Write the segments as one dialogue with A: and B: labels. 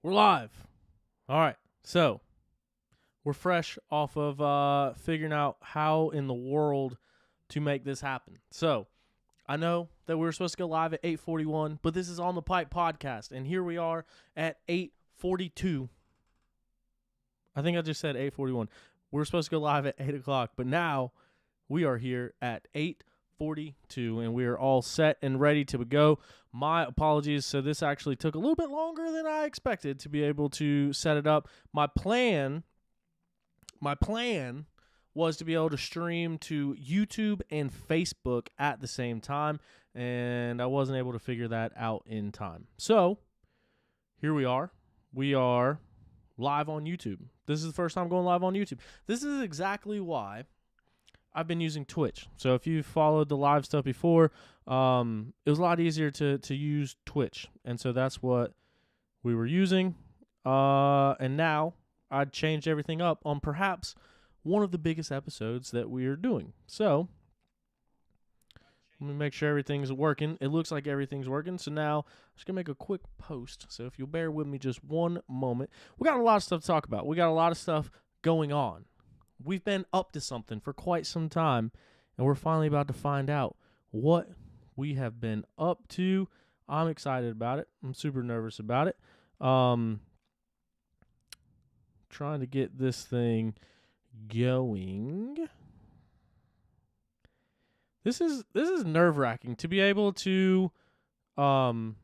A: We're live. All right. So we're fresh off of figuring out how in the world to make this happen. So I know that we were supposed to go live at 8:41, but this is On the Pipe podcast, and here we are at 8:42. I think I just said 8:41. We were supposed to go live at 8 o'clock, but now we are here at 8:42, and we are all set and ready to go. My apologies. So this actually took a little bit longer than I expected to be able to set it up. My plan was to be able to stream to YouTube and Facebook at the same time, and I wasn't able to figure that out in time. So here we are. We are live on YouTube. This is the first time going live on YouTube. This is exactly why I've been using Twitch. So if you followed the live stuff before, it was a lot easier to use Twitch. And so that's what we were using. And now I'd changed everything up on perhaps one of the biggest episodes that we are doing. So let me make sure everything's working. It looks like everything's working. So now I'm just going to make a quick post. So if you'll bear with me just one moment. We got a lot of stuff to talk about. We got a lot of stuff going on. We've been up to something for quite some time, and we're finally about to find out what we have been up to. I'm excited about it. I'm super nervous about it. Trying to get this thing going. This is nerve-wracking to be able to do all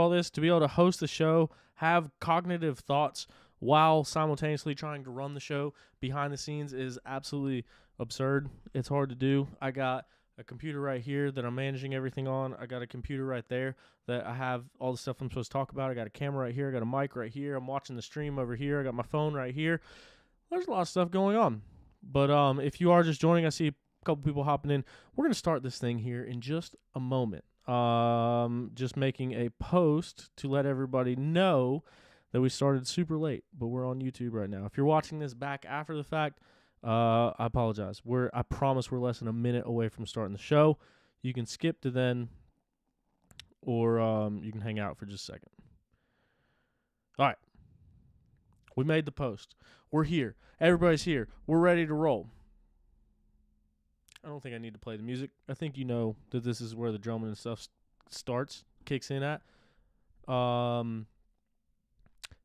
A: this, to be able to host the show, have cognitive thoughts while simultaneously trying to run the show behind the scenes is absolutely absurd. It's hard to do. I got a computer right here that I'm managing everything on. I got a computer right there that I have all the stuff I'm supposed to talk about. I got a camera right here. I got a mic right here. I'm watching the stream over here. I got my phone right here. There's a lot of stuff going on. But if you are just joining, I see a couple people hopping in. We're going to start this thing here in just a moment. Just making a post to let everybody know that we started super late, but we're on YouTube right now. If you're watching this back after the fact, I apologize. I promise we're less than a minute away from starting the show. You can skip to then, or you can hang out for just a second. All right. We made the post. We're here. Everybody's here. We're ready to roll. I don't think I need to play the music. I think you know that this is where the drumming and stuff kicks in at.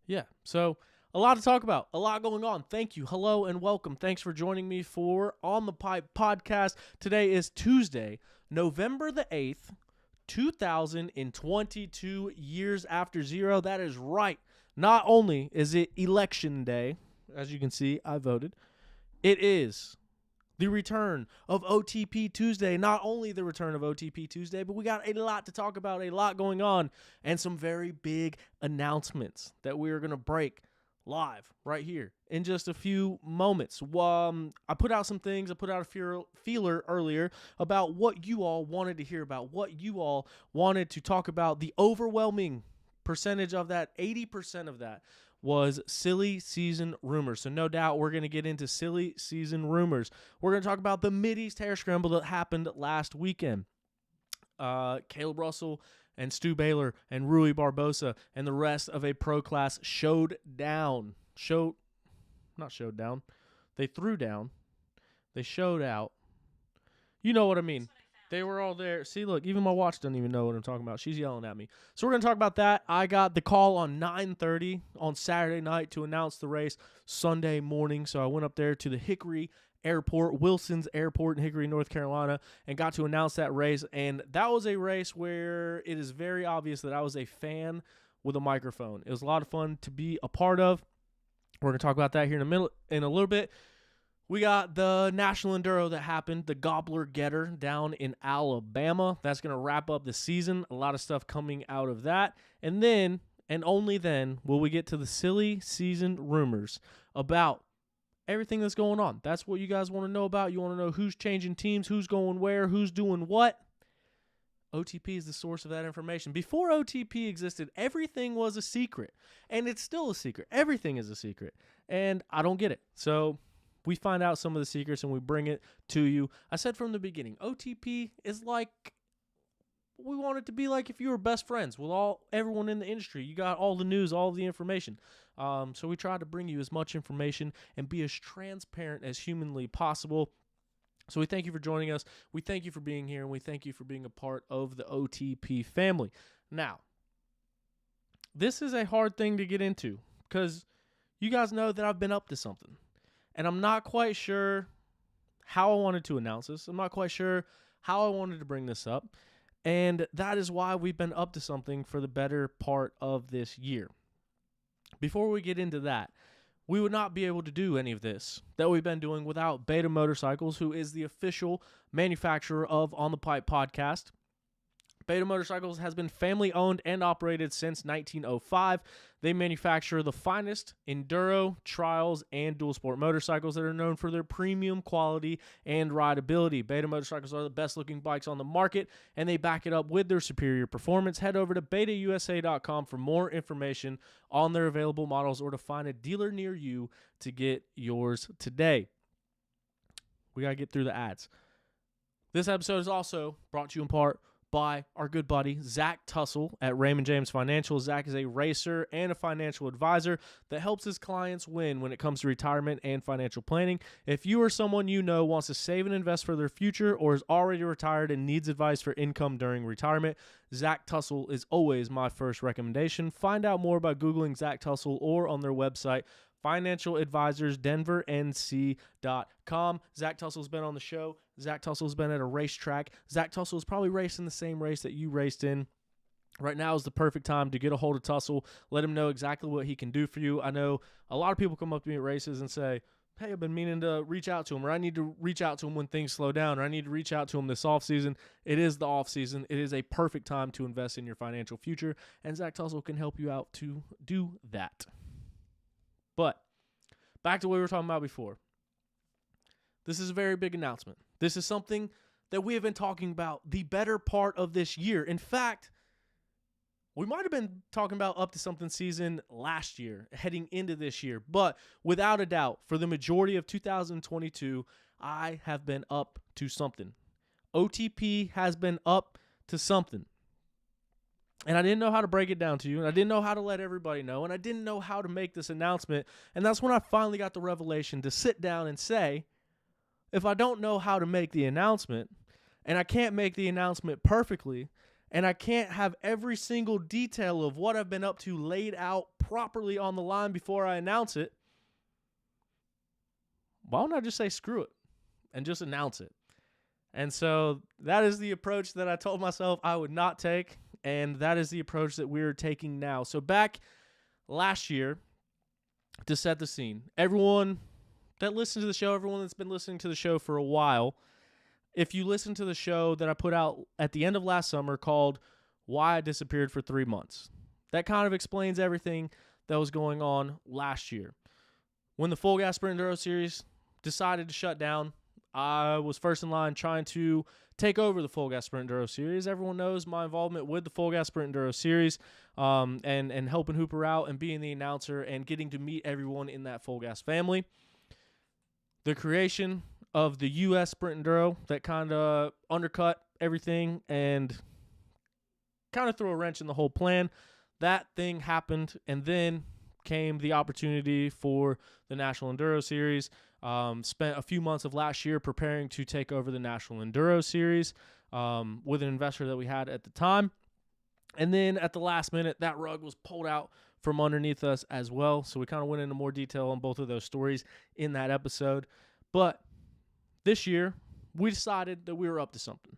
A: Yeah, so a lot to talk about, a lot going on. Thank you. Hello and welcome. Thanks for joining me for On the Pipe podcast. Today is Tuesday, November the 8th, 2022, years after zero. That is right. Not only is it election day, as you can see, I voted, it is the return of OTP Tuesday. Not only the return of OTP Tuesday, but we got a lot to talk about, a lot going on, and some very big announcements that we are going to break live right here in just a few moments. I put out some things. I put out a feeler earlier about what you all wanted to hear about, what you all wanted to talk about. The overwhelming percentage of that, 80% of that, was silly season rumors. So no doubt we're going to get into silly season rumors. We're going to talk about the Mideast hair scramble that happened last weekend. Caleb Russell and Stu Baylor and Rui Barbosa and the rest of a pro class They threw down. They showed out. You know what I mean. They were all there. See, look, even my watch doesn't even know what I'm talking about. She's yelling at me. So we're going to talk about that. I got the call on 9:30 on Saturday night to announce the race Sunday morning. So I went up there to the Hickory Airport, Wilson's Airport in Hickory, North Carolina, and got to announce that race. And that was a race where it is very obvious that I was a fan with a microphone. It was a lot of fun to be a part of. We're going to talk about that here in a little bit. We got the National Enduro that happened, the Gobbler Getter down in Alabama. That's going to wrap up the season. A lot of stuff coming out of that. And then, and only then, will we get to the silly season rumors about everything that's going on. That's what you guys want to know about. You want to know who's changing teams, who's going where, who's doing what. OTP is the source of that information. Before OTP existed, everything was a secret. And it's still a secret. Everything is a secret. And I don't get it. So we find out some of the secrets and we bring it to you. I said from the beginning, OTP is like We want it to be like if you were best friends with everyone in the industry. You got all the news, all the information. So we try to bring you as much information and be as transparent as humanly possible. So we thank you for joining us. We thank you for being here, and we thank you for being a part of the OTP family. Now, this is a hard thing to get into because you guys know that I've been up to something, and I'm not quite sure how I wanted to announce this. I'm not quite sure how I wanted to bring this up, and that is why we've been up to something for the better part of this year. Before we get into that, we would not be able to do any of this that we've been doing without Beta Motorcycles, who is the official manufacturer of On the Pipe podcast. Beta Motorcycles has been family owned and operated since 1905. They manufacture the finest enduro, trials, and dual sport motorcycles that are known for their premium quality and rideability. Beta Motorcycles are the best looking bikes on the market, and they back it up with their superior performance. Head over to betausa.com for more information on their available models or to find a dealer near you to get yours today. We got to get through the ads. This episode is also brought to you in part by our good buddy Zach Tussle at Raymond James Financial. Zach is a racer and a financial advisor that helps his clients win when it comes to retirement and financial planning. If you or someone you know wants to save and invest for their future or is already retired and needs advice for income during retirement, Zach Tussle is always my first recommendation. Find out more by Googling Zach Tussle or on their website, financialadvisorsdenvernc.com. Zach Tussle's been on the show. Zach Tussle's been at a racetrack. Zach Tussle's probably racing the same race that you raced in. Right now is the perfect time to get a hold of Tussle. Let him know exactly what he can do for you. I know a lot of people come up to me at races and say, hey, I've been meaning to reach out to him, or I need to reach out to him when things slow down, or I need to reach out to him this offseason. It is the offseason. It is a perfect time to invest in your financial future, and Zach Tussle can help you out to do that. But back to what we were talking about before. This is a very big announcement. This is something that we have been talking about the better part of this year. In fact, we might have been talking about up to something season last year, heading into this year. But without a doubt, for the majority of 2022, I have been up to something. OTP has been up to something. And I didn't know how to break it down to you, and I didn't know how to let everybody know, and I didn't know how to make this announcement. And that's when I finally got the revelation to sit down and say, if I don't know how to make the announcement, and I can't make the announcement perfectly, and I can't have every single detail of what I've been up to laid out properly on the line before I announce it, why don't I just say screw it and just announce it? And so that is the approach that I told myself I would not take, and that is the approach that we're taking now. So back last year, to set the scene, everyone that listens to the show, everyone that's been listening to the show for a while, if you listen to the show that I put out at the end of last summer called Why I Disappeared for 3 Months, that kind of explains everything that was going on last year. When the Full Gas Sprint Enduro Series decided to shut down, I was first in line trying to take over the Full Gas Sprint Enduro Series. Everyone knows my involvement with the Full Gas Sprint Enduro Series, and helping Hooper out and being the announcer and getting to meet everyone in that Full Gas family. The creation of the U.S. Sprint Enduro that kind of undercut everything and kind of threw a wrench in the whole plan. That thing happened, and then came the opportunity for the National Enduro Series. Spent a few months of last year preparing to take over the National Enduro Series with an investor that we had at the time. And then at the last minute, that rug was pulled out from underneath us as well. So we kind of went into more detail on both of those stories in that episode. But this year, we decided that we were up to something.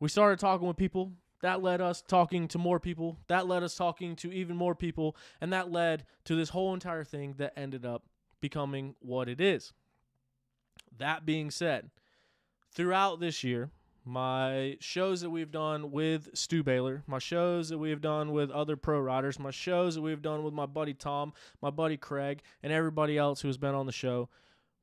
A: We started talking with people. That led us talking to more people. That led us talking to even more people. And that led to this whole entire thing that ended up becoming what it is. That being said, throughout this year, my shows that we've done with Stu Baylor, my shows that we've done with other pro riders, my shows that we've done with my buddy Tom, my buddy Craig, and everybody else who has been on the show,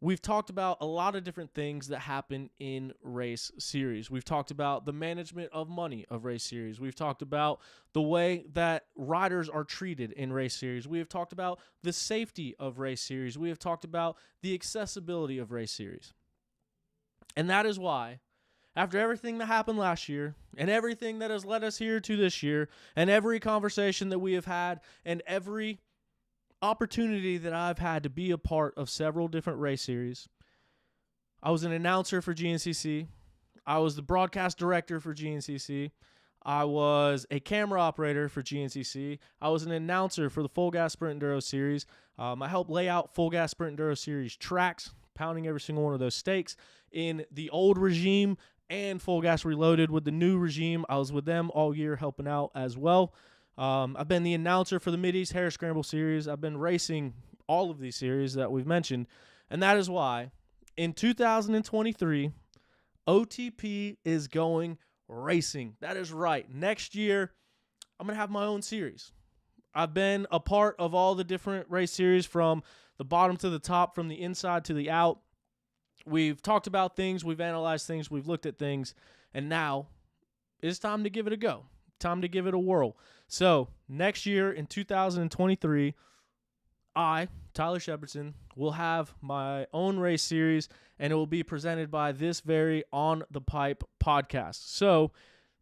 A: we've talked about a lot of different things that happen in race series. We've talked about the management of money of race series. We've talked about the way that riders are treated in race series. We have talked about the safety of race series. We have talked about the accessibility of race series. And that is why, After everything that happened last year and everything that has led us here to this year and every conversation that we have had and every opportunity that I've had to be a part of several different race series, I was an announcer for GNCC. I was the broadcast director for GNCC. I was a camera operator for GNCC. I was an announcer for the Full Gas Sprint Enduro Series. I helped lay out Full Gas Sprint Enduro Series tracks, pounding every single one of those stakes in the old regime and Full Gas Reloaded with the new regime. I was with them all year helping out as well. I've been the announcer for the Mideast Hare Scramble Series. I've been racing all of these series that we've mentioned, and that is why in 2023, OTP is going racing. That is right. Next year, I'm going to have my own series. I've been a part of all the different race series from the bottom to the top, from the inside to the out. We've talked about things, we've analyzed things, we've looked at things, and now it's time to give it a go. Time to give it a whirl. So next year in 2023, I, Tyler Shepardson, will have my own race series, and it will be presented by this very On the Pipe podcast. So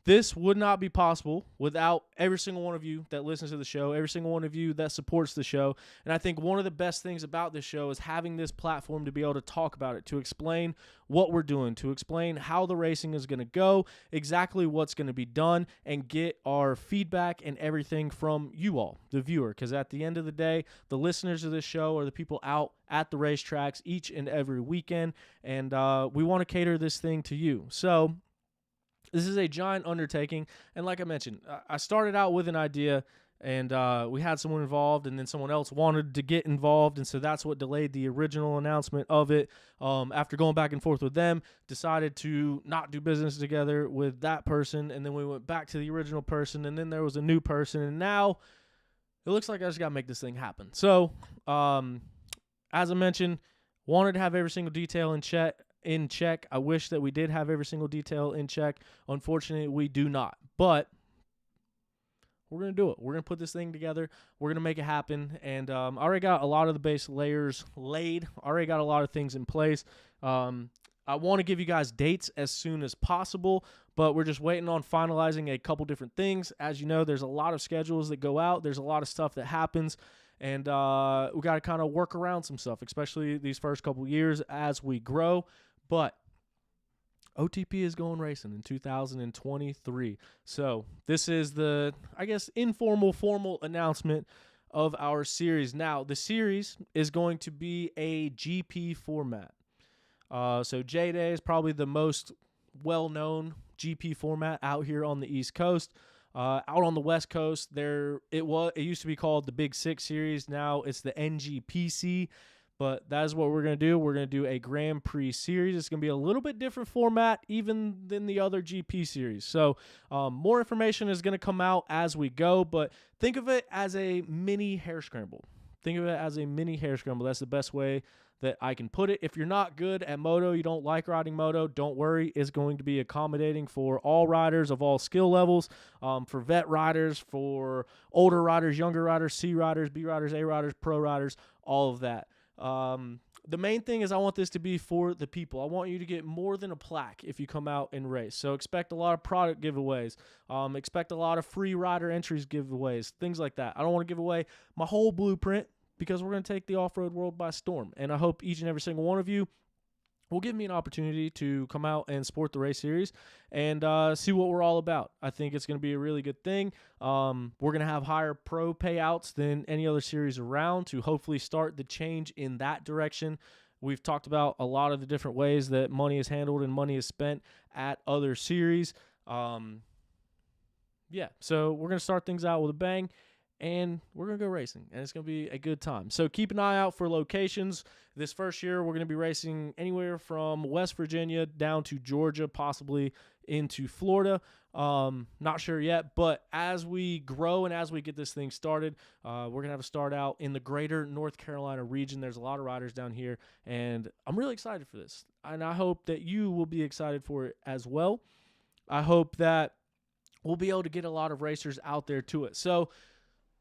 A: this would not be possible without every single one of you that listens to the show, every single one of you that supports the show. And I think one of the best things about this show is having this platform to be able to talk about it, to explain what we're doing, to explain how the racing is going to go, exactly what's going to be done, and get our feedback and everything from you all, the viewer. Because at the end of the day, the listeners of this show are the people out at the racetracks each and every weekend, and we want to cater this thing to you. So this is a giant undertaking, and like I mentioned, I started out with an idea, and we had someone involved, and then someone else wanted to get involved, and so that's what delayed the original announcement of it. After going back and forth with them, decided to not do business together with that person, and then we went back to the original person, and then there was a new person, and now it looks like I just got to make this thing happen. So, as I mentioned, wanted to have every single detail in check. I wish that we did have every single detail in check. Unfortunately, we do not. But we're going to do it. We're going to put this thing together. We're going to make it happen. And I already got a lot of the base layers laid. Already got a lot of things in place. I want to give you guys dates as soon as possible, but we're just waiting on finalizing a couple different things. As you know, there's a lot of schedules that go out. There's a lot of stuff that happens. And we got to kind of work around some stuff, especially these first couple years as we grow. But OTP is going racing in 2023. So this is the, I guess, informal, formal announcement of our series. Now, the series is going to be a GP format. So J-Day is probably the most well-known GP format out here on the East Coast. Out on the West Coast, it used to be called the Big Six Series. Now it's the NGPC. But that is what we're going to do. We're going to do a Grand Prix series. It's going to be a little bit different format even than the other GP series. So more information is going to come out as we go. But think of it as a mini hare scramble. Think of it as a mini hare scramble. That's the best way that I can put it. If you're not good at moto, you don't like riding moto, don't worry. It's going to be accommodating for all riders of all skill levels, for vet riders, for older riders, younger riders, C riders, B riders, A riders, pro riders, all of that. The main thing is I want this to be for the people. I want you to get more than a plaque if you come out and race. So expect a lot of product giveaways. Expect a lot of free rider entries giveaways, things like that. I don't want to give away my whole blueprint because we're going to take the off-road world by storm. And I hope each and every single one of you will give me an opportunity to come out and support the race series and see what we're all about. I think it's going to be a really good thing. We're going to have higher pro payouts than any other series around to hopefully start the change in that direction. We've talked about a lot of the different ways that money is handled and money is spent at other series. So we're going to start things out with a bang. And we're going to go racing, and it's going to be a good time. So keep an eye out for locations. This first year, we're going to be racing anywhere from West Virginia down to Georgia, possibly into Florida. Not sure yet, but as we grow and as we get this thing started, we're going to have a start out in the greater North Carolina region. There's a lot of riders down here, and I'm really excited for this. And I hope that you will be excited for it as well. I hope that we'll be able to get a lot of racers out there to it. So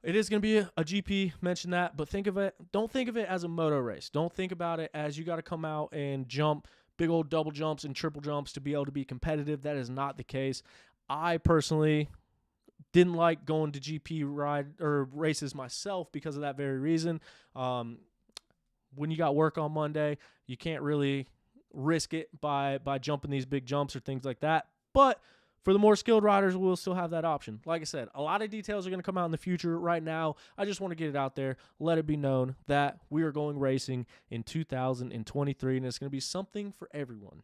A: it is going to be a GP, mention that, but don't think of it as a moto race. Don't think about it as you got to come out and jump big old double jumps and triple jumps to be able to be competitive. That is not the case. I personally didn't like going to GP ride or races myself because of that very reason. When you got work on Monday, you can't really risk it by jumping these big jumps or things like that. But for the more skilled riders, we'll still have that option. Like I said, a lot of details are going to come out in the future. Right now, I just want to get it out there, let it be known that we are going racing in 2023, and it's going to be something for everyone.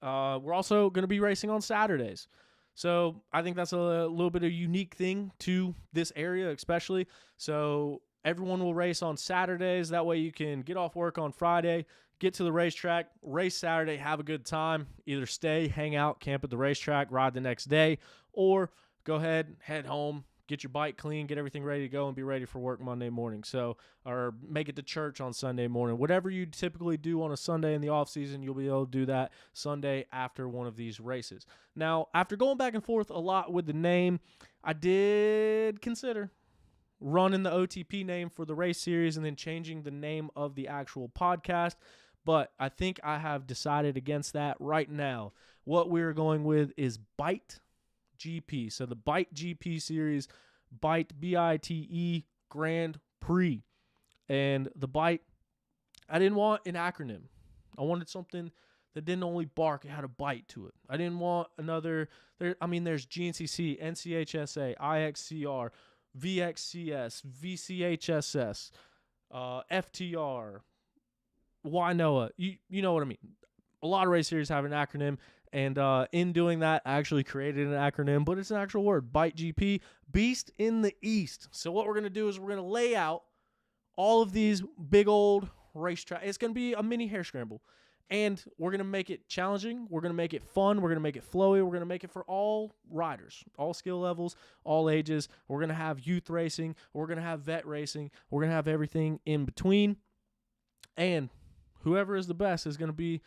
A: We're also going to be racing on Saturdays. So I think that's a little bit of a unique thing to this area especially. So everyone will race on Saturdays. That way you can get off work on Friday, get to the racetrack, race Saturday, have a good time. Either stay, hang out, camp at the racetrack, ride the next day, or go ahead, head home, get your bike clean, get everything ready to go, and be ready for work Monday morning. So, or make it to church on Sunday morning. Whatever you typically do on a Sunday in the off season, you'll be able to do that Sunday after one of these races. Now, after going back and forth a lot with the name, I did consider running the OTP name for the race series and then changing the name of the actual podcast. But I think I have decided against that right now. What we're going with is Bite GP. So the Bite GP series, Bite, B-I-T-E, Grand Prix. And the Bite, I didn't want an acronym. I wanted something that didn't only bark, it had a bite to it. I didn't want another, there's GNCC, NCHSA, IXCR, VXCS, VCHSS, FTR, YNOA. You know what I mean. A lot of race series have an acronym, and in doing that, I actually created an acronym, but it's an actual word, Bite GP, Beast in the East. So what we're going to do is we're going to lay out all of these big old racetracks. It's going to be a mini hair scramble, and we're going to make it challenging. We're going to make it fun. We're going to make it flowy. We're going to make it for all riders, all skill levels, all ages. We're going to have youth racing. We're going to have vet racing. We're going to have everything in between, and whoever is the best is going to be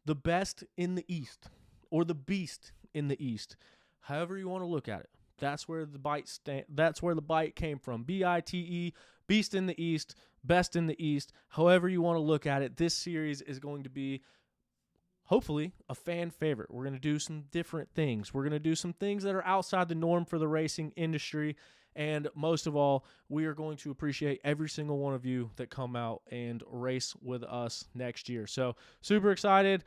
A: the best in the East, or the beast in the East. However you want to look at it. That's where the bite came from. B-I-T-E, beast in the East, best in the East. However you want to look at it, this series is going to be hopefully a fan favorite. We're going to do some different things. We're going to do some things that are outside the norm for the racing industry. And most of all, we are going to appreciate every single one of you that come out and race with us next year. So super excited.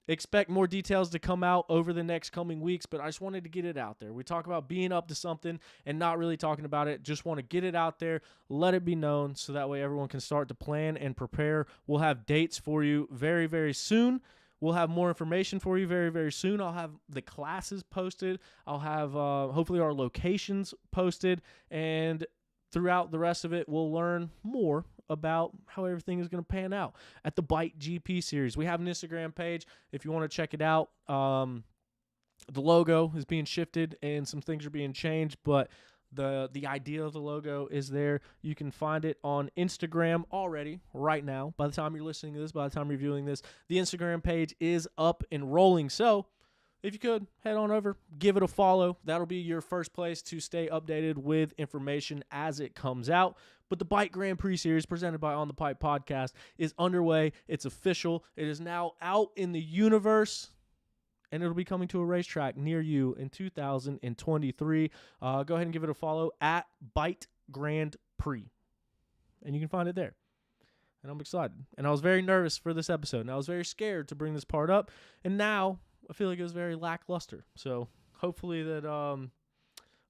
A: Expect more details to come out over the next coming weeks, but I just wanted to get it out there. We talk about being up to something and not really talking about it. Just want to get it out there, let it be known, so that way everyone can start to plan and prepare. We'll have dates for you very, very soon. We'll have more information for you very, very soon. I'll have the classes posted. I'll have hopefully our locations posted, and throughout the rest of it, we'll learn more about how everything is going to pan out at the Bite GP series. We have an Instagram page if you want to check it out. The logo is being shifted and some things are being changed, but the idea of the logo is there. You can find it on Instagram already right now. By the time you're listening to this, by the time you're viewing this, the Instagram page is up and rolling. So if you could, head on over, give it a follow. That'll be your first place to stay updated with information as it comes out. But the Bike Grand Prix series presented by On the Pipe Podcast is underway. It's official. It is now out in the universe, and it'll be coming to a racetrack near you in 2023. Go ahead and give it a follow at Bite Grand Prix, and you can find it there. And I'm excited. And I was very nervous for this episode, and I was very scared to bring this part up, and now I feel like it was very lackluster. So hopefully that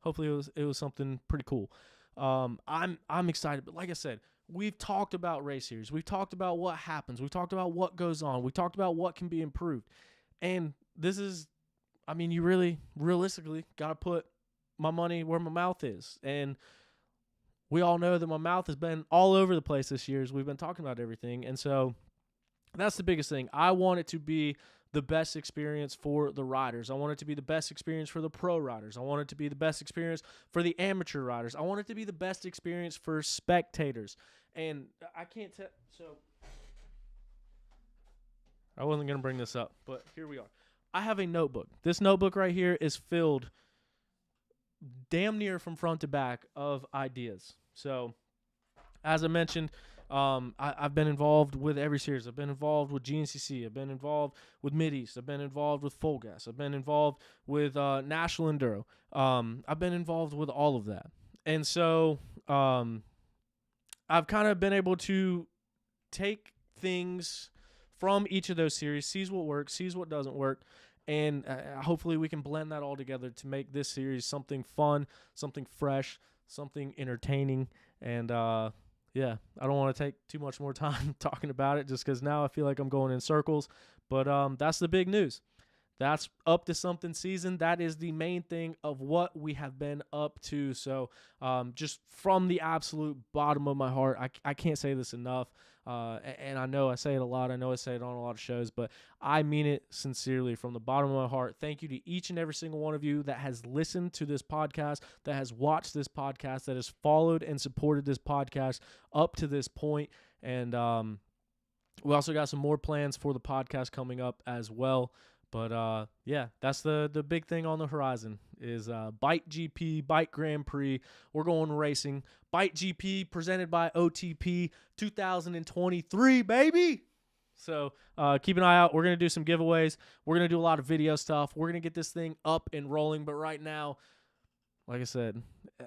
A: it was something pretty cool. I'm excited, but like I said, we've talked about race series. We've talked about what happens. We've talked about what goes on. We talked about what can be improved. And this is, you really realistically got to put my money where my mouth is. And we all know that my mouth has been all over the place this year as we've been talking about everything. And so that's the biggest thing. I want it to be the best experience for the riders. I want it to be the best experience for the pro riders. I want it to be the best experience for the amateur riders. I want it to be the best experience for spectators. And I can't tell. So I wasn't going to bring this up, but here we are. I have a notebook. This notebook right here is filled damn near from front to back of ideas. So as I mentioned, I've been involved with every series. I've been involved with GNCC. I've been involved with Mideast. I've been involved with Full Gas. I've been involved with National Enduro. I've been involved with all of that. And so I've kind of been able to take things from each of those series, sees what works, sees what doesn't work, and hopefully we can blend that all together to make this series something fun, something fresh, something entertaining. And yeah, I don't want to take too much more time talking about it just because now I feel like I'm going in circles. But that's the big news. That's up to something season. That is the main thing of what we have been up to. So just from the absolute bottom of my heart, I can't say this enough. And I know I say it a lot. I know I say it on a lot of shows, but I mean it sincerely from the bottom of my heart. Thank you to each and every single one of you that has listened to this podcast, that has watched this podcast, that has followed and supported this podcast up to this point. And we also got some more plans for the podcast coming up as well. But yeah, that's the big thing on the horizon is Bike GP, Bike Grand Prix. We're going racing. Bike GP presented by OTP 2023, baby. So keep an eye out. We're going to do some giveaways. We're going to do a lot of video stuff. We're going to get this thing up and rolling. But right now, like I said,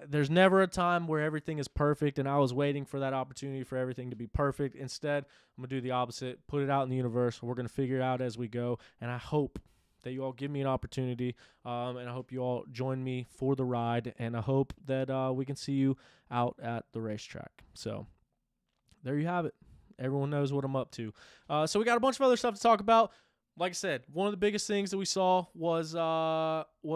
A: there's never a time where everything is perfect, and I was waiting for that opportunity for everything to be perfect. Instead, I'm going to do the opposite, put it out in the universe. We're going to figure it out as we go, and I hope that you all give me an opportunity, and I hope you all join me for the ride, and I hope that we can see you out at the racetrack. So there you have it. Everyone knows what I'm up to. So we got a bunch of other stuff to talk about. Like I said, one of the biggest things that we saw was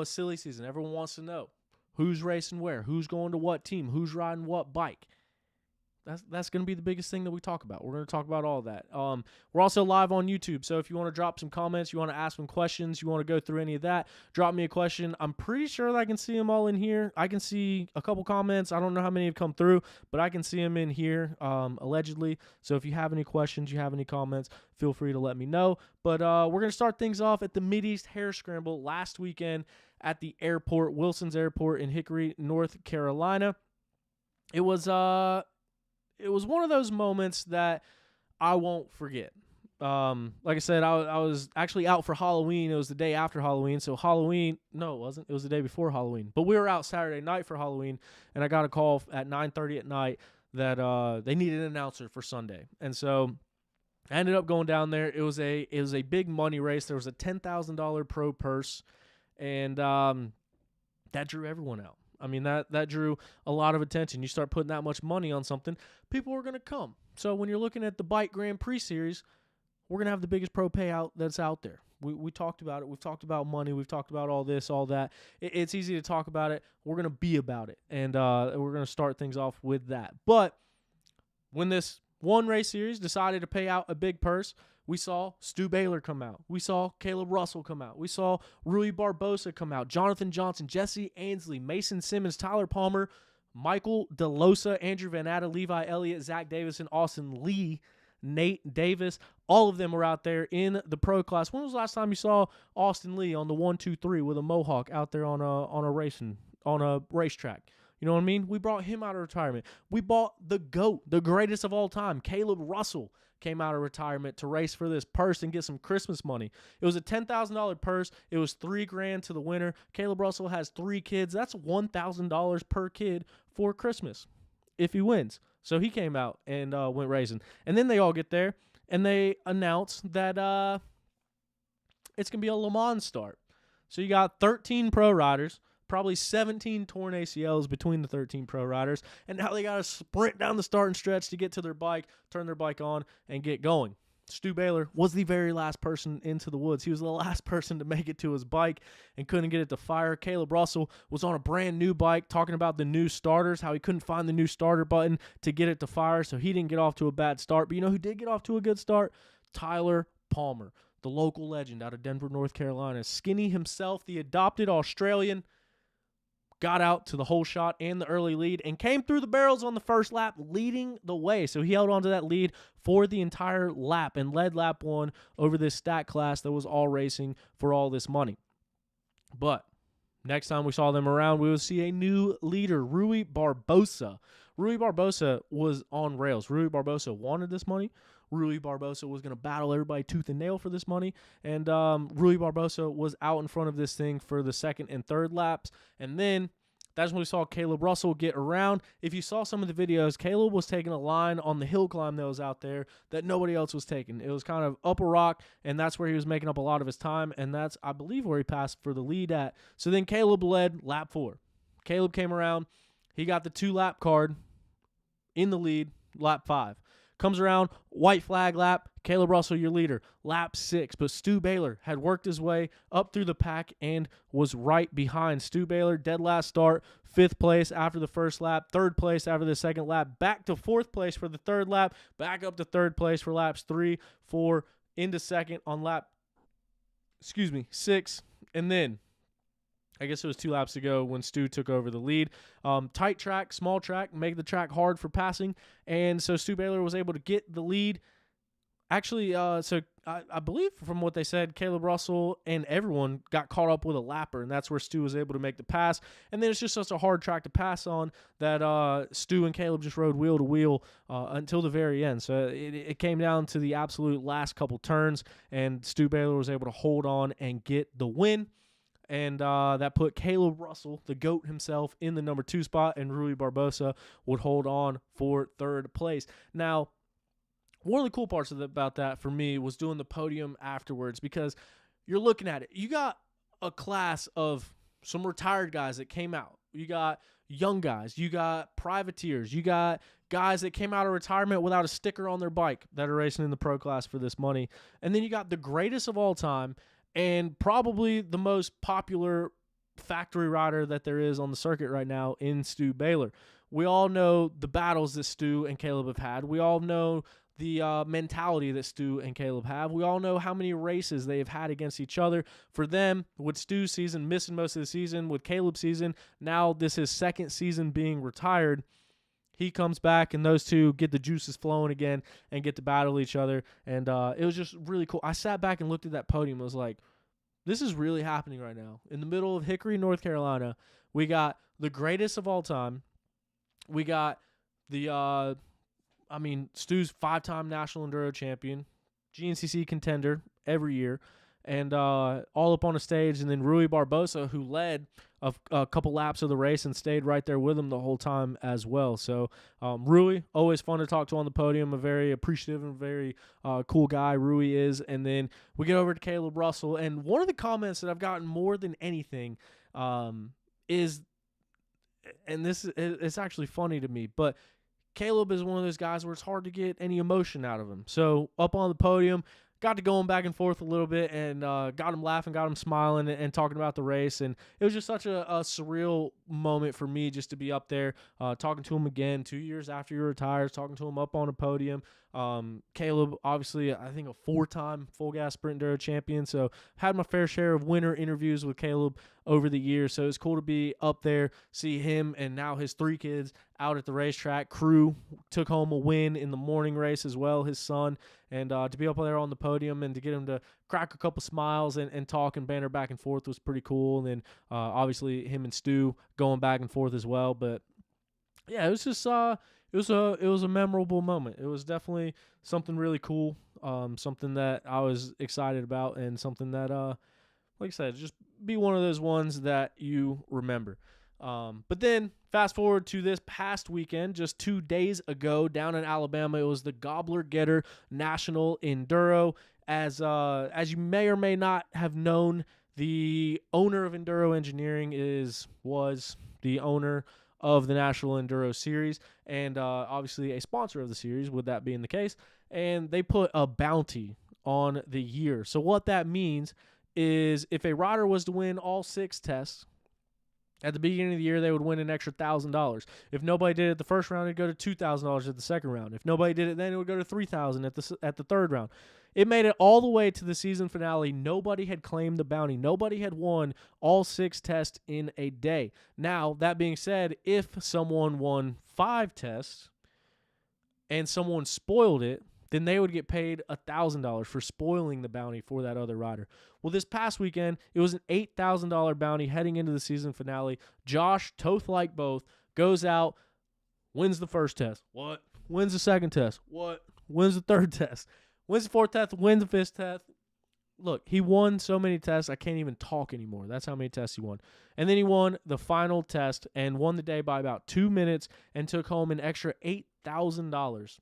A: silly season. Everyone wants to know. Who's racing where? Who's going to what team? Who's riding what bike? That's going to be the biggest thing that we talk about. We're going to talk about all that. We're also live on YouTube, so if you want to drop some comments, you want to ask some questions, you want to go through any of that, drop me a question. I'm pretty sure that I can see them all in here. I can see a couple comments. I don't know how many have come through, but I can see them in here, allegedly. So if you have any questions, you have any comments, feel free to let me know. But we're going to start things off at the Mideast Hare Scramble last weekend at the airport, Wilson's Airport in Hickory, North Carolina. It was one of those moments that I won't forget. Like I said, I was actually out for Halloween. It was the day after Halloween. So Halloween, no, it wasn't. It was the day before Halloween. But we were out Saturday night for Halloween, and I got a call at 9:30 at night that they needed an announcer for Sunday. And so I ended up going down there. It was a big money race. There was a $10,000 pro purse, and that drew everyone out. I mean, that drew a lot of attention. You start putting that much money on something, people are going to come. So when you're looking at the Bike Grand Prix Series, we're going to have the biggest pro payout that's out there. We talked about it. We've talked about money. We've talked about all this, all that. It's easy to talk about it. We're going to be about it, and we're going to start things off with that. But when this one race series decided to pay out a big purse, we saw Stu Baylor come out. We saw Caleb Russell come out. We saw Rui Barbosa come out. Jonathan Johnson, Jesse Ansley, Mason Simmons, Tyler Palmer, Michael DeLosa, Andrew Van Atta, Levi Elliott, Zach Davison, Austin Lee, Nate Davis. All of them were out there in the pro class. When was the last time you saw Austin Lee on the 1-2-3 with a mohawk out there on a racetrack? You know what I mean? We brought him out of retirement. We bought the GOAT, the greatest of all time, Caleb Russell, came out of retirement to race for this purse and get some Christmas money. It was a $10,000 purse. It was $3,000 to the winner. Caleb Russell has 3 kids. That's $1,000 per kid for Christmas if he wins. So he came out and went racing. And then they all get there and they announce that it's going to be a Le Mans start. So you got 13 pro riders, probably 17 torn ACLs between the 13 pro riders, and now they got to sprint down the starting stretch to get to their bike, turn their bike on, and get going. Stu Baylor was the very last person into the woods. He was the last person to make it to his bike and couldn't get it to fire. Caleb Russell was on a brand new bike talking about the new starters, how he couldn't find the new starter button to get it to fire, so he didn't get off to a bad start. But you know who did get off to a good start? Tyler Palmer, the local legend out of Denver, North Carolina. Skinny himself, the adopted Australian, got out to the whole shot and the early lead and came through the barrels on the first lap, leading the way. So he held on to that lead for the entire lap and led lap 1 over this stat class that was all racing for all this money. But next time we saw them around, we would see a new leader, Rui Barbosa. Rui Barbosa was on rails. Rui Barbosa wanted this money. Rui Barbosa was going to battle everybody tooth and nail for this money. And Rui Barbosa was out in front of this thing for the second and third laps. And then that's when we saw Caleb Russell get around. If you saw some of the videos, Caleb was taking a line on the hill climb that was out there that nobody else was taking. It was kind of up a rock, and that's where he was making up a lot of his time, and that's, I believe, where he passed for the lead at. So then Caleb led lap 4. Caleb came around. He got the 2-lap card in the lead, lap 5. Comes around, white flag lap, Caleb Russell, your leader, lap 6. But Stu Baylor had worked his way up through the pack and was right behind. Stu Baylor, dead last start, 5th place after the first lap, 3rd place after the second lap, back to 4th place for the 3rd lap, back up to 3rd place for laps 3, 4, into 2nd on lap, 6. And then, I guess it was 2 laps ago when Stu took over the lead. Tight track, small track, make the track hard for passing. And so Stu Baylor was able to get the lead. Actually, I believe from what they said, Caleb Russell and everyone got caught up with a lapper, and that's where Stu was able to make the pass. And then it's just such a hard track to pass on that Stu and Caleb just rode wheel to wheel until the very end. So it came down to the absolute last couple turns, and Stu Baylor was able to hold on and get the win. And that put Caleb Russell, the GOAT himself, in the number 2 spot, and Rui Barbosa would hold on for 3rd place. Now, one of the cool parts about that for me was doing the podium afterwards, because you're looking at it. You got a class of some retired guys that came out. You got young guys. You got privateers. You got guys that came out of retirement without a sticker on their bike that are racing in the pro class for this money. And then you got the greatest of all time, and probably the most popular factory rider that there is on the circuit right now in Stu Baylor. We all know the battles that Stu and Caleb have had. We all know the mentality that Stu and Caleb have. We all know how many races they have had against each other. For them, with Stu's season, missing most of the season, with Caleb's season, now this is 2nd season being retired. He comes back, and those two get the juices flowing again and get to battle each other. And it was just really cool. I sat back and looked at that podium and was like, this is really happening right now. In the middle of Hickory, North Carolina, we got the greatest of all time. We got the, Stu's 5-time National Enduro champion, GNCC contender every year, and all up on a stage. And then Rui Barbosa, who led a couple laps of the race and stayed right there with him the whole time as well. So Rui, always fun to talk to on the podium, a very appreciative and very cool guy Rui is. And then we get over to Caleb Russell, and one of the comments that I've gotten more than anything is, and it's actually funny to me, but Caleb is one of those guys where it's hard to get any emotion out of him. So up on the podium, got to going back and forth a little bit, and got him laughing, got him smiling, and talking about the race. And it was just such a surreal moment for me just to be up there talking to him again 2 years after he retires, talking to him up on a podium. Caleb, obviously, I think a 4-time full gas sprint enduro champion. So had my fair share of winter interviews with Caleb over the years. So it's cool to be up there, see him and now his 3 kids out at the racetrack. Crew took home a win in the morning race as well, his son. And to be up there on the podium and to get him to crack a couple smiles and talk and banter back and forth was pretty cool. And then obviously him and Stu going back and forth as well. But yeah, it was just it was a memorable moment. It was definitely something really cool, something that I was excited about, and something that like I said, just be one of those ones that you remember. But then fast forward to this past weekend, just 2 days ago down in Alabama, it was the Gobbler Getter National Enduro. As you may or may not have known, the owner of Enduro Engineering was the owner of the National Enduro Series, and obviously a sponsor of the series, with that being the case. And they put a bounty on the year. So what that means is if a rider was to win all 6 tests at the beginning of the year, they would win an extra $1,000. If nobody did it the first round, it'd go to $2,000 at the second round. If nobody did it then, it would go to $3,000 at the third round. It made it all the way to the season finale. Nobody had claimed the bounty. Nobody had won all 6 tests in a day. Now, that being said, if someone won 5 tests and someone spoiled it, then they would get paid $1,000 for spoiling the bounty for that other rider. Well, this past weekend, it was an $8,000 bounty heading into the season finale. Josh, Toth like both, goes out, Wins the first test. What? Wins the second test. What? Wins the third test. Wins the fourth test. Wins the fifth test. Look, he won so many tests, I can't even talk anymore. That's how many tests he won. And then he won the final test and won the day by about 2 minutes and took home an extra $8,000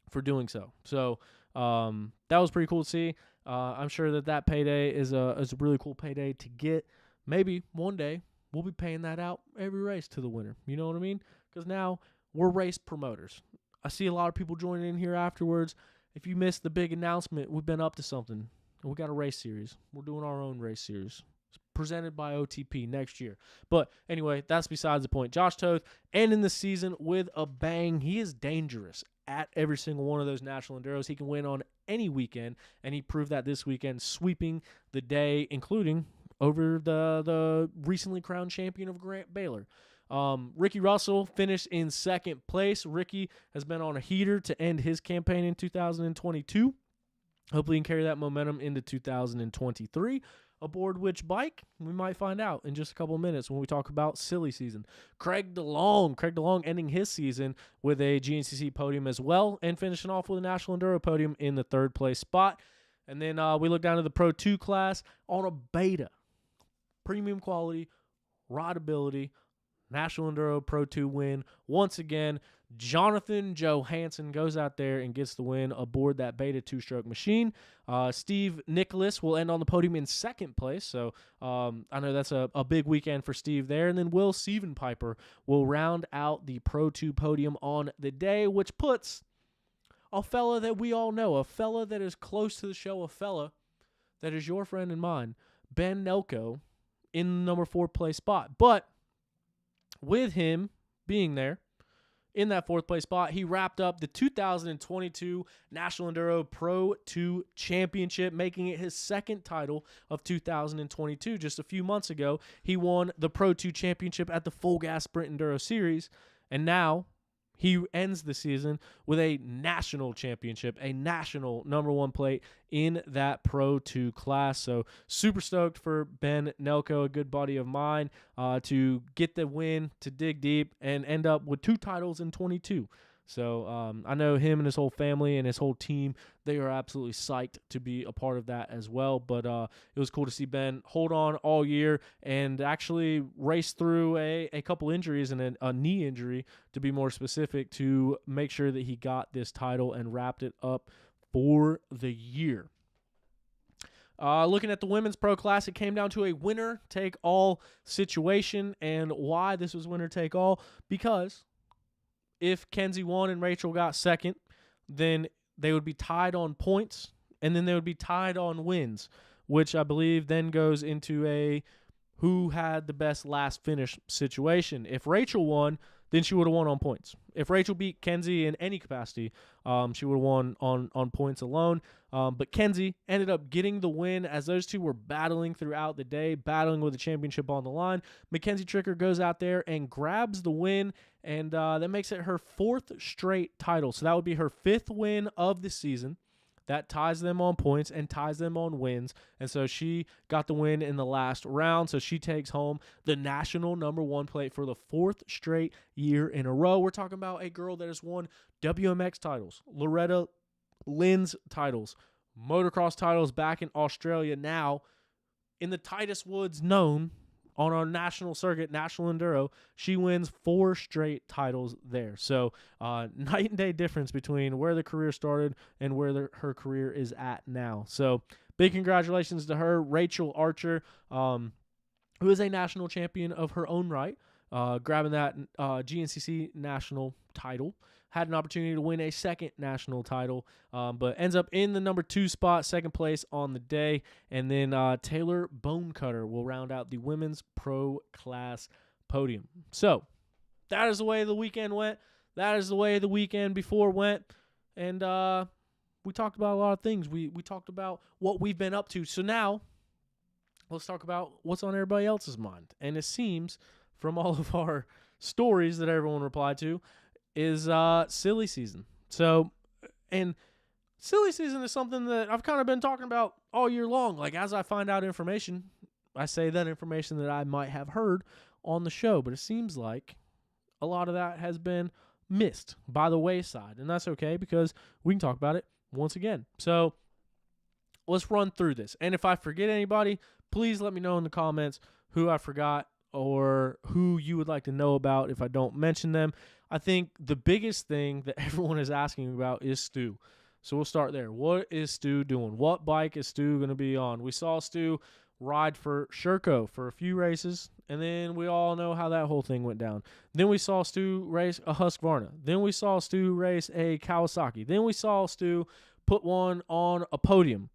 A: for doing so. So that was pretty cool to see. I'm sure that payday is a really cool payday to get. Maybe one day we'll be paying that out every race to the winner. You know what I mean? Because now we're race promoters. I see a lot of people joining in here afterwards. If you missed the big announcement, we've been up to something. We got a race series. We're doing our own race series. It's presented by OTP next year. But anyway, that's besides the point. Josh Toth ending the season with a bang. He is dangerous at every single one of those National Enduros. He can win on any weekend, and he proved that this weekend, sweeping the day, including over the recently crowned champion of Grant Baylor. Ricky Russell finished in second place. Ricky has been on a heater to end his campaign in 2022. Hopefully he can carry that momentum into 2023. Aboard which bike? We might find out in just a couple of minutes when we talk about silly season. Craig DeLong ending his season with a GNCC podium as well and finishing off with a National Enduro podium in the third place spot. And then we look down to the Pro 2 class on a beta. Premium quality, rideability, National Enduro Pro 2 win. Once again, Jonathan Johansson goes out there and gets the win aboard that Beta 2-stroke machine. Steve Nicholas will end on the podium in second place, so I know that's a big weekend for Steve there. And then Will Stievenpiper will round out the Pro 2 podium on the day, which puts a fella that we all know, a fella that is close to the show, a fella that is your friend and mine, Ben Nelko, in the number 4 place spot. But with him being there in that 4th place spot, he wrapped up the 2022 National Enduro Pro 2 Championship, making it his second title of 2022. Just a few months ago, he won the Pro 2 Championship at the Full Gas Sprint Enduro Series, and now he ends the season with a national championship, a national number 1 plate in that Pro 2 class. So super stoked for Ben Nelko, a good buddy of mine, to get the win, to dig deep, and end up with 2 titles in 22. So I know him and his whole family and his whole team, they are absolutely psyched to be a part of that as well. But it was cool to see Ben hold on all year and actually race through a couple injuries and a knee injury, to be more specific, to make sure that he got this title and wrapped it up for the year. Looking at the Women's Pro Class, it came down to a winner-take-all situation. And why this was winner-take-all? Because if Kenzie won and Rachel got second, then they would be tied on points, and then they would be tied on wins, which I believe then goes into a who had the best last finish situation. If Rachel won, then she would have won on points. If Rachel beat Kenzie in any capacity, she would have won on points alone. But Kenzie ended up getting the win as those two were battling throughout the day, battling with the championship on the line. Mackenzie Tricker goes out there and grabs the win, and that makes it her 4th straight title. So that would be her 5th win of the season. That ties them on points and ties them on wins. And so she got the win in the last round. So she takes home the national number 1 plate for the 4th straight year in a row. We're talking about a girl that has won WMX titles, Loretta Lynn's titles, motocross titles back in Australia, now in the tightest woods known on our national circuit, National Enduro. She wins 4 straight titles there. So night and day difference between where the career started and where her career is at now. So big congratulations to her. Rachel Archer, who is a national champion of her own right, grabbing that GNCC national title. Had an opportunity to win a second national title, but ends up in the number 2 spot, second place on the day. And then Taylor Bonecutter will round out the Women's Pro Class podium. So that is the way the weekend went. That is the way the weekend before went. And we talked about a lot of things. We talked about what we've been up to. So now let's talk about what's on everybody else's mind. And it seems from all of our stories that everyone replied to is silly season. So, and silly season is something that I've kind of been talking about all year long. Like, as I find out information, I say that information that I might have heard on the show. But it seems like a lot of that has been missed by the wayside. And that's okay because we can talk about it once again. So let's run through this. And if I forget anybody, please let me know in the comments who I forgot or who you would like to know about if I don't mention them. I think the biggest thing that everyone is asking about is Stu. So we'll start there. What is Stu doing? What bike is Stu going to be on? We saw Stu ride for Sherco for a few races, and then we all know how that whole thing went down. Then we saw Stu race a Husqvarna. Then we saw Stu race a Kawasaki. Then we saw Stu put one on a podium,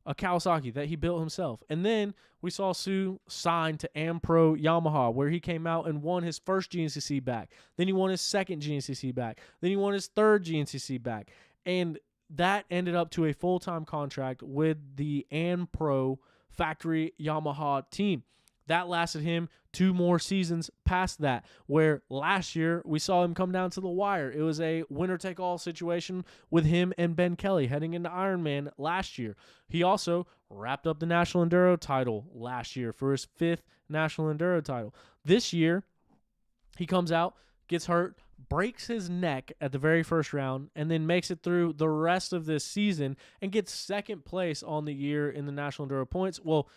A: a Kawasaki that he built himself. And then we saw Stu sign to Ampro Yamaha, where he came out and won his first GNCC back. Then he won his second GNCC back. Then he won his third GNCC back. And that ended up to a full-time contract with the Ampro factory Yamaha team. That lasted him 2 more seasons past that, where last year we saw him come down to the wire. It was a winner-take-all situation with him and Ben Kelly heading into Ironman last year. He also wrapped up the National Enduro title last year for his 5th National Enduro title. This year, he comes out, gets hurt, breaks his neck at the very first round, and then makes it through the rest of this season and gets second place on the year in the National Enduro points. Well,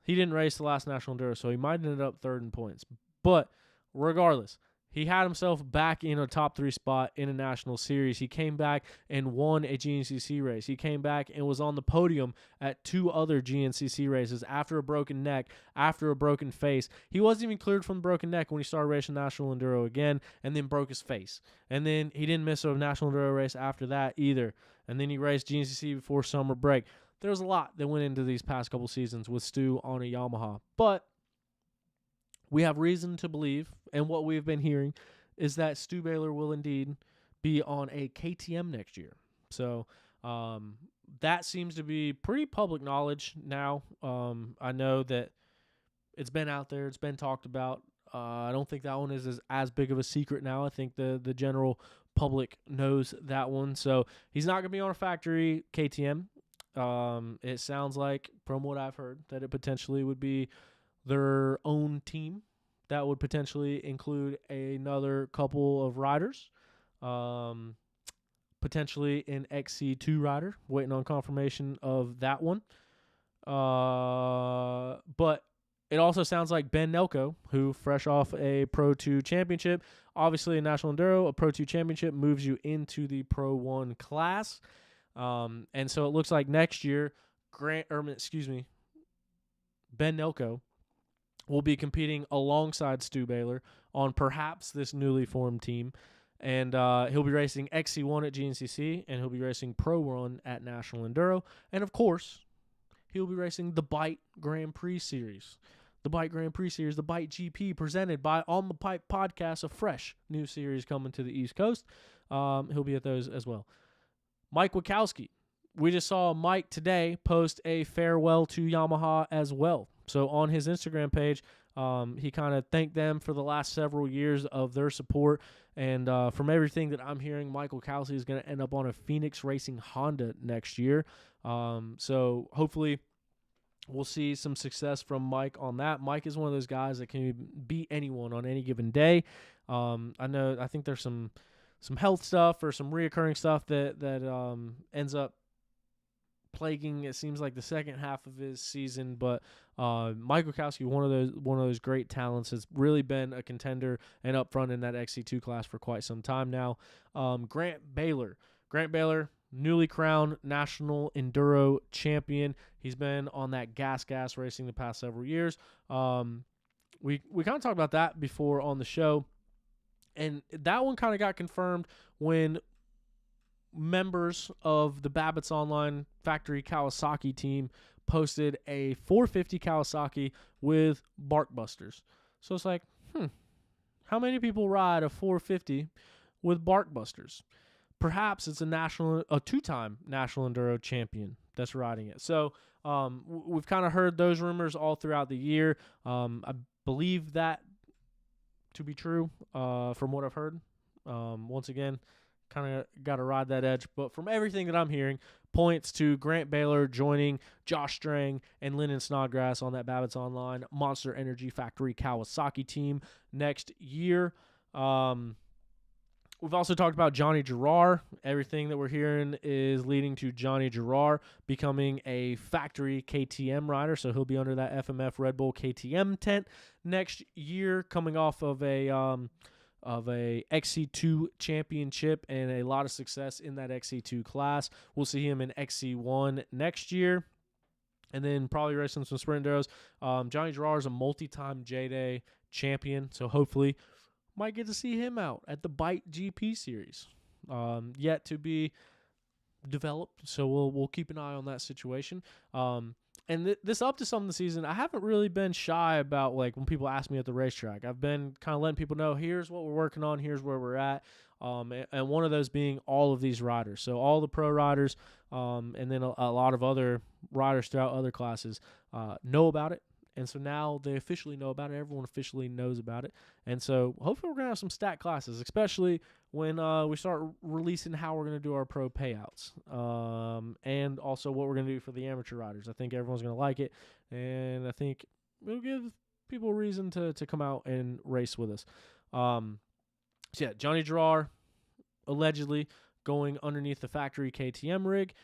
A: he didn't race the last National Enduro, so he might have ended up third in points. But regardless, he had himself back in a top 3 spot in a national series. He came back and won a GNCC race. He came back and was on the podium at 2 other GNCC races after a broken neck, after a broken face. He wasn't even cleared from the broken neck when he started racing National Enduro again, and then broke his face. And then he didn't miss a National Enduro race after that either. And then he raced GNCC before summer break. There was a lot that went into these past couple seasons with Stu on a Yamaha. But we have reason to believe, and what we've been hearing, is that Stu Baylor will indeed be on a KTM next year. So that seems to be pretty public knowledge now. I know that it's been out there. It's been talked about. I don't think that one is as big of a secret now. I think the general public knows that one. So he's not going to be on a factory KTM. It sounds like, from what I've heard, that it potentially would be their own team that would potentially include another couple of riders, potentially an XC2 rider, waiting on confirmation of that one. But it also sounds like Ben Nelko, who fresh off a Pro 2 championship, obviously a National Enduro, a Pro 2 championship moves you into the Pro 1 class. And so it looks like next year, Ben Nelko will be competing alongside Stu Baylor on perhaps this newly formed team. And he'll be racing XC1 at GNCC, and he'll be racing Pro 1 at National Enduro. And, of course, he'll be racing the Bite Grand Prix Series. The Bite Grand Prix Series, the Bite GP, presented by On the Pipe Podcast, a fresh new series coming to the East Coast. He'll be at those as well. Mike Wachowski. We just saw Mike today post a farewell to Yamaha as well. So on his Instagram page, he kind of thanked them for the last several years of their support. And from everything that I'm hearing, Mike Wachowski is going to end up on a Phoenix Racing Honda next year. So hopefully we'll see some success from Mike on that. Mike is one of those guys that can beat anyone on any given day. I think there's some health stuff or some reoccurring stuff that ends up plaguing, it seems like, the second half of his season. But Mike Wachowski, one of those great talents, has really been a contender and up front in that XC2 class for quite some time now. Grant Baylor, newly crowned National Enduro champion. He's been on that gas racing the past several years. We kind of talked about that before on the show. And that one kind of got confirmed when members of the Babbitt's Online Factory Kawasaki team posted a 450 Kawasaki with bark busters. So it's like, how many people ride a 450 with bark busters? Perhaps it's a 2-time National Enduro champion that's riding it. So we've kind of heard those rumors all throughout the year. I believe that to be true from what I've heard. Once again, kind of got to ride that edge. But from everything that I'm hearing, points to Grant Baylor joining Josh Strang and Lyndon Snodgrass on that Babbitt's Online Monster Energy Factory Kawasaki team next year. We've also talked about Johnny Gerard. Everything that we're hearing is leading to Johnny Gerard becoming a factory KTM rider, so he'll be under that FMF Red Bull KTM tent next year, coming off of a XC2 championship and a lot of success in that XC2 class. We'll see him in XC1 next year, and then probably racing some sprint enduros. Johnny Gerard is a multi-time J-Day champion, so hopefully might get to see him out at the Bite GP series. Yet to be developed, so we'll keep an eye on that situation. And this up to some of the season, I haven't really been shy about, like, when people ask me at the racetrack. I've been kind of letting people know, here's what we're working on, here's where we're at. And one of those being all of these riders. So all the pro riders, and then a lot of other riders throughout other classes know about it. And so now they officially know about it. Everyone officially knows about it. And so hopefully we're going to have some stat classes, especially when we start releasing how we're going to do our pro payouts, and also what we're going to do for the amateur riders. I think everyone's going to like it, and I think it'll give people a reason to come out and race with us. So, yeah, Johnny Gerard allegedly going underneath the factory KTM rig.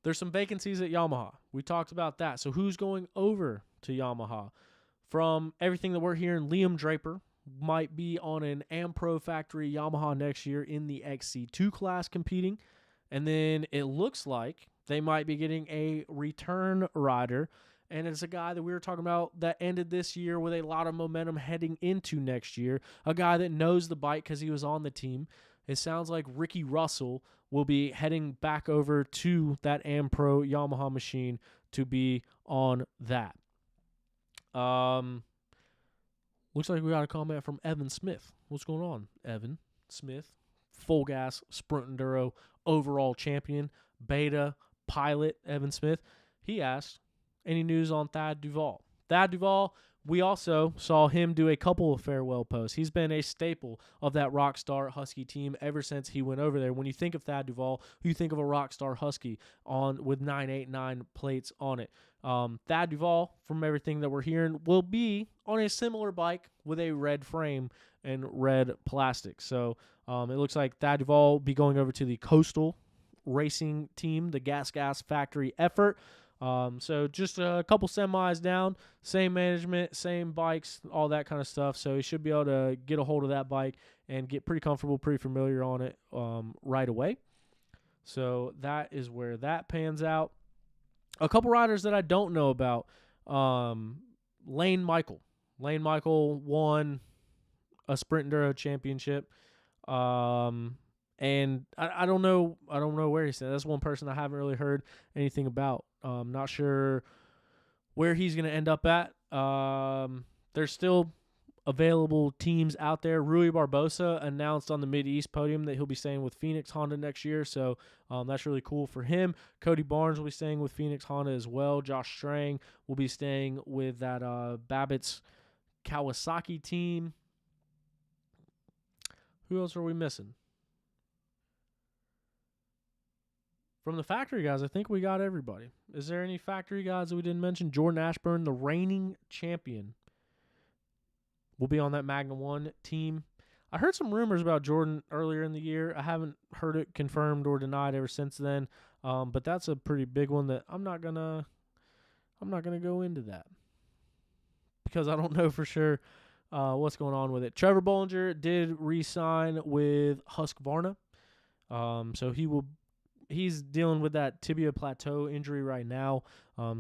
A: There's some vacancies at Yamaha. We talked about that. So who's going over to Yamaha? From everything that we're hearing, Liam Draper might be on an Ampro factory Yamaha next year in the XC2 class competing. And then it looks like they might be getting a return rider. And it's a guy that we were talking about that ended this year with a lot of momentum heading into next year. A guy that knows the bike because he was on the team. It sounds like Ricky Russell will be heading back over to that Ampro Yamaha machine to be on that. Looks like we got a comment from Evan Smith. What's going on, Evan Smith? Full gas sprint enduro overall champion, beta pilot Evan Smith. He asked, any news on Thad Duvall? Thad Duvall, we also saw him do a couple of farewell posts. He's been a staple of that Rockstar Husky team ever since he went over there. When you think of Thad Duvall, you think of a Rockstar Husky with 989 plates on it. Thad Duvall, from everything that we're hearing, will be on a similar bike with a red frame and red plastic. So it looks like Thad Duvall will be going over to the Coastal Racing team, the Gas Factory effort. So just a couple semis down, same management, same bikes, all that kind of stuff. So he should be able to get a hold of that bike and get pretty comfortable, pretty familiar on it right away. So that is where that pans out. A couple riders that I don't know about, Lane Michael. Lane Michael won a Sprint Enduro championship. And I don't know where he's at. That's one person I haven't really heard anything about. Not sure where he's going to end up at. There's still available teams out there. Rui Barbosa announced on the Mideast podium that he'll be staying with Phoenix Honda next year, so that's really cool for him. Cody Barnes will be staying with Phoenix Honda as well. Josh Strang will be staying with that Babbitt's Kawasaki team. Who else are we missing? From the factory guys, I think we got everybody. Is there any factory guys that we didn't mention? Jordan Ashburn, the reigning champion, will be on that Magna 1 team. I heard some rumors about Jordan earlier in the year. I haven't heard it confirmed or denied ever since then. But that's a pretty big one that I'm not gonna go into that because I don't know for sure what's going on with it. Trevor Bollinger did re-sign with Husqvarna. So he's dealing with that tibia plateau injury right now.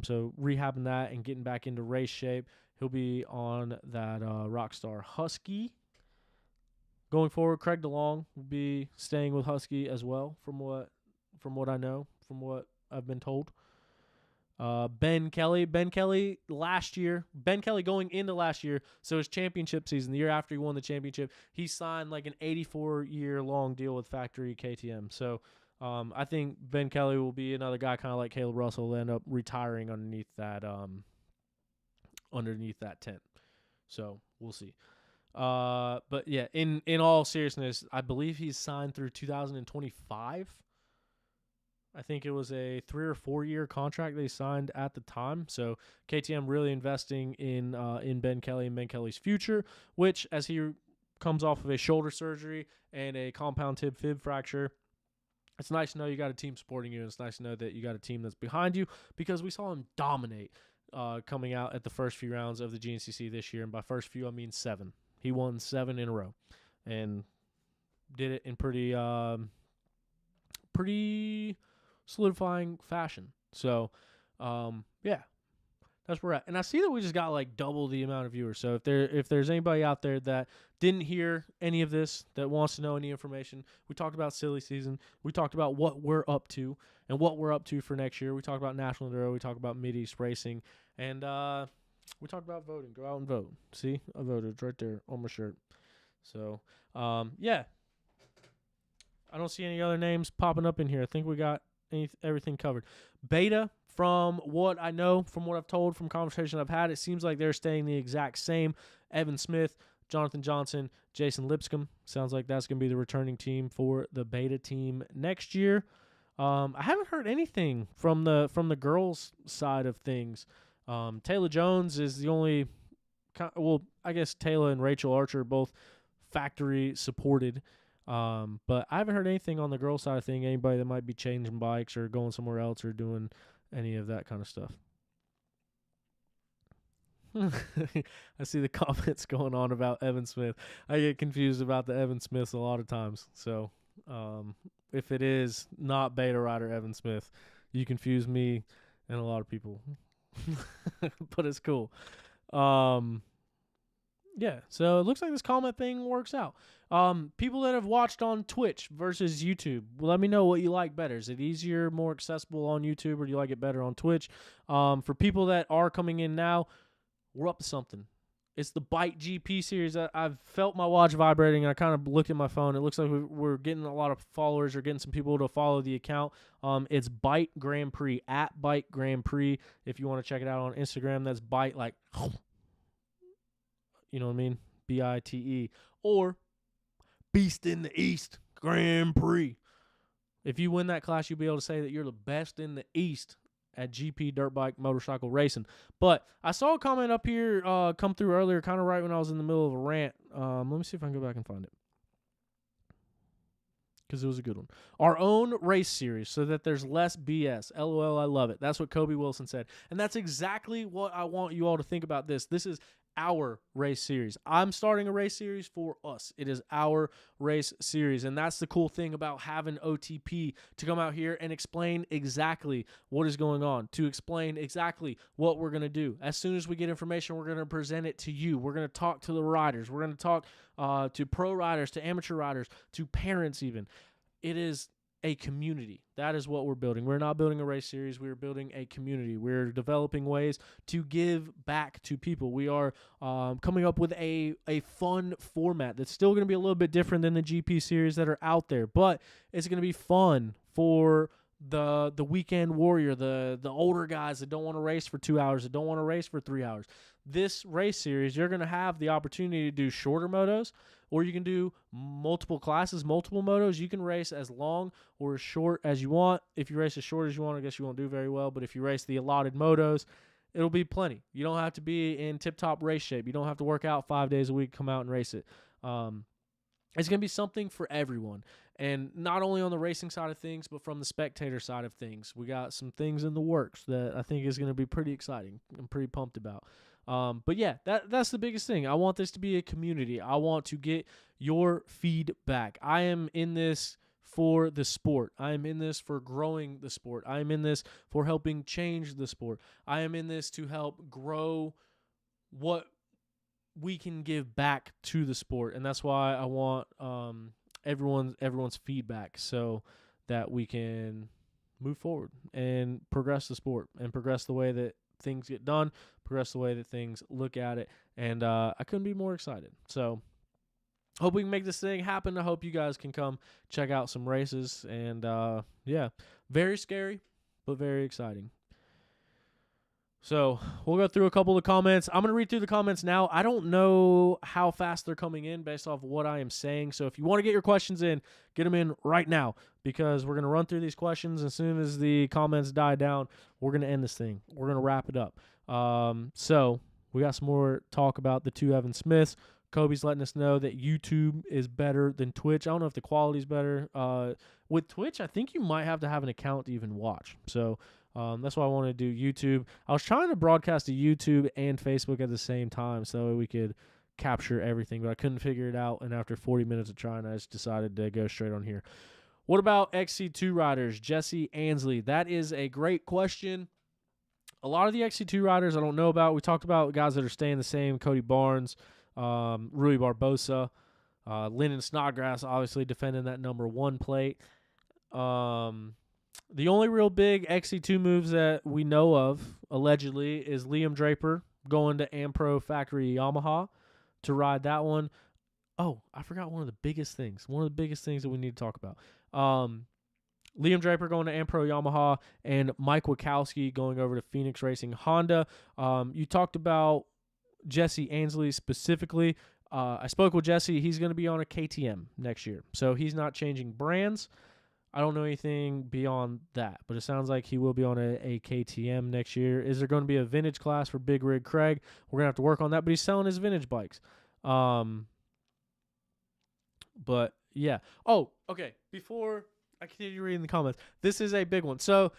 A: So rehabbing that and getting back into race shape. He'll be on that Rockstar Husky. Going forward, Craig DeLong will be staying with Husky as well, from what I know, from what I've been told. Ben Kelly going into last year, so his championship season, the year after he won the championship, he signed like an 84-year-long deal with Factory KTM. So I think Ben Kelly will be another guy kind of like Caleb Russell will end up retiring underneath that tent. So we'll see. But yeah, in all seriousness, I believe he's signed through 2025. I think it was a 3 or 4 year contract they signed at the time. So KTM really investing in Ben Kelly and Ben Kelly's future, which as he comes off of a shoulder surgery and a compound tib fib fracture. It's nice to know you got a team supporting you, and it's nice to know that you got a team that's behind you, because we saw him dominate coming out at the first few rounds of the GNCC this year. And by first few, I mean 7. He won 7 in a row and did it in pretty solidifying fashion. So, yeah. That's where we're at. And I see that we just got like double the amount of viewers. So if there's anybody out there that didn't hear any of this, that wants to know any information, we talked about silly season. We talked about what we're up to and what we're up to for next year. We talked about National Enduro. We talked about Mideast racing. And we talked about voting. Go out and vote. See? I voted. It's right there on my shirt. So, yeah. I don't see any other names popping up in here. I think we got everything covered. Beta, from what I know, from what I've told, from conversations I've had, it seems like they're staying the exact same. Evan Smith, Jonathan Johnson, Jason Lipscomb. Sounds like that's going to be the returning team for the Beta team next year. I haven't heard anything from the girls' side of things. Taylor Jones is the only, well, I guess Taylor and Rachel Archer are both factory supported. But I haven't heard anything on the girl side of thing. Anybody that might be changing bikes or going somewhere else or doing any of that kind of stuff. I see the comments going on about Evan Smith. I get confused about the Evan Smiths a lot of times. So, if it is not Beta Rider Evan Smith, you confuse me and a lot of people. But it's cool. Yeah, so it looks like this comment thing works out. People that have watched on Twitch versus YouTube, let me know what you like better. Is it easier, more accessible on YouTube, or do you like it better on Twitch? For people that are coming in now, we're up to something. It's the Byte GP series. I've felt my watch vibrating, and I kind of looked at my phone. It looks like we're getting a lot of followers or getting some people to follow the account. It's Byte Grand Prix, at Byte Grand Prix. If you want to check it out on Instagram, that's Byte, like, you know what I mean? BITE. Or Beast in the East Grand Prix. If you win that class, you'll be able to say that you're the best in the East at GP dirt bike motorcycle racing. But I saw a comment up here come through earlier, kind of right when I was in the middle of a rant. Let me see if I can go back and find it, because it was a good one. Our own race series so that there's less BS. LOL, I love it. That's what Kobe Wilson said. And that's exactly what I want you all to think about this. This is our race series. I'm starting a race series for us. It is our race series. And that's the cool thing about having OTP, to come out here and explain exactly what is going on, to explain exactly what we're going to do. As soon as we get information, we're going to present it to you. We're going to talk to the riders. We're going to talk to pro riders, to amateur riders, to parents even. It is a community. That is what we're building. We're not building a race series. We're building a community. We're developing ways to give back to people. We are coming up with a fun format that's still going to be a little bit different than the GP series that are out there, but it's going to be fun for the weekend warrior, the older guys that don't want to race for 2 hours, that don't want to race for 3 hours. This race series, you're going to have the opportunity to do shorter motos, or you can do multiple classes, multiple motos. You can race as long or as short as you want. If you race as short as you want, I guess you won't do very well. But if you race the allotted motos, it'll be plenty. You don't have to be in tip-top race shape. You don't have to work out 5 days a week, come out and race it. It's going to be something for everyone. And not only on the racing side of things, but from the spectator side of things. We got some things in the works that I think is going to be pretty exciting. I'm pretty pumped about. But yeah, that's the biggest thing. I want this to be a community. I want to get your feedback. I am in this for the sport. I am in this for growing the sport. I am in this for helping change the sport. I am in this to help grow what we can give back to the sport. And that's why I want everyone's feedback, so that we can move forward and progress the sport and progress the way that things get done, progress the way that things look at it, and I couldn't be more excited. So hope we can make this thing happen. I hope you guys can come check out some races, and yeah, very scary, but very exciting. So we'll go through a couple of comments. I'm going to read through the comments now. I don't know how fast they're coming in based off of what I am saying. So if you want to get your questions in, get them in right now, because we're going to run through these questions. As soon as the comments die down, we're going to end this thing. We're going to wrap it up. So we got some more talk about the two Evan Smiths. Kobe's letting us know that YouTube is better than Twitch. I don't know if the quality's better. With Twitch, I think you might have to have an account to even watch. So that's why I want to do YouTube. I was trying to broadcast to YouTube and Facebook at the same time so we could capture everything, but I couldn't figure it out. And after 40 minutes of trying, I just decided to go straight on here. What about XC2 riders? Jesse Ansley. That is a great question. A lot of the XC2 riders I don't know about. We talked about guys that are staying the same. Cody Barnes, Rui Barbosa, Lennon Snodgrass, obviously defending that number 1 plate. The only real big XC2 moves that we know of, allegedly, is Liam Draper going to Ampro Factory Yamaha to ride that one. Oh, I forgot one of the biggest things. One of the biggest things that we need to talk about. Liam Draper going to Ampro Yamaha and Mike Wachowski going over to Phoenix Racing Honda. You talked about Jesse Ansley specifically. I spoke with Jesse. He's going to be on a KTM next year. So he's not changing brands. I don't know anything beyond that, but it sounds like he will be on a KTM next year. Is there going to be a vintage class for Big Rig Craig? We're going to have to work on that, but he's selling his vintage bikes. But, yeah. Oh, okay. Before I continue reading the comments, this is a big one. So,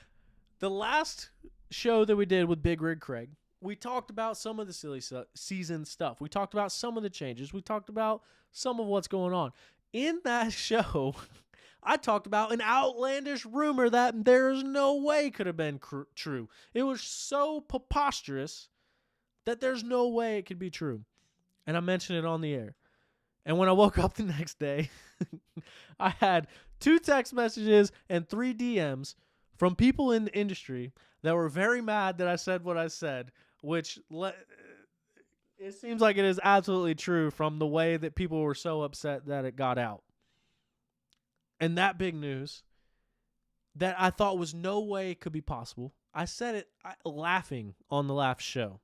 A: the last show that we did with Big Rig Craig, we talked about some of the silly season stuff. We talked about some of the changes. We talked about some of what's going on. In that show, I talked about an outlandish rumor that there's no way could have been true. It was so preposterous that there's no way it could be true. And I mentioned it on the air. And when I woke up the next day, I had 2 text messages and 3 DMs from people in the industry that were very mad that I said what I said, which it seems like it is absolutely true from the way that people were so upset that it got out. And that big news that I thought was no way could be possible. I said it laughing on the last show.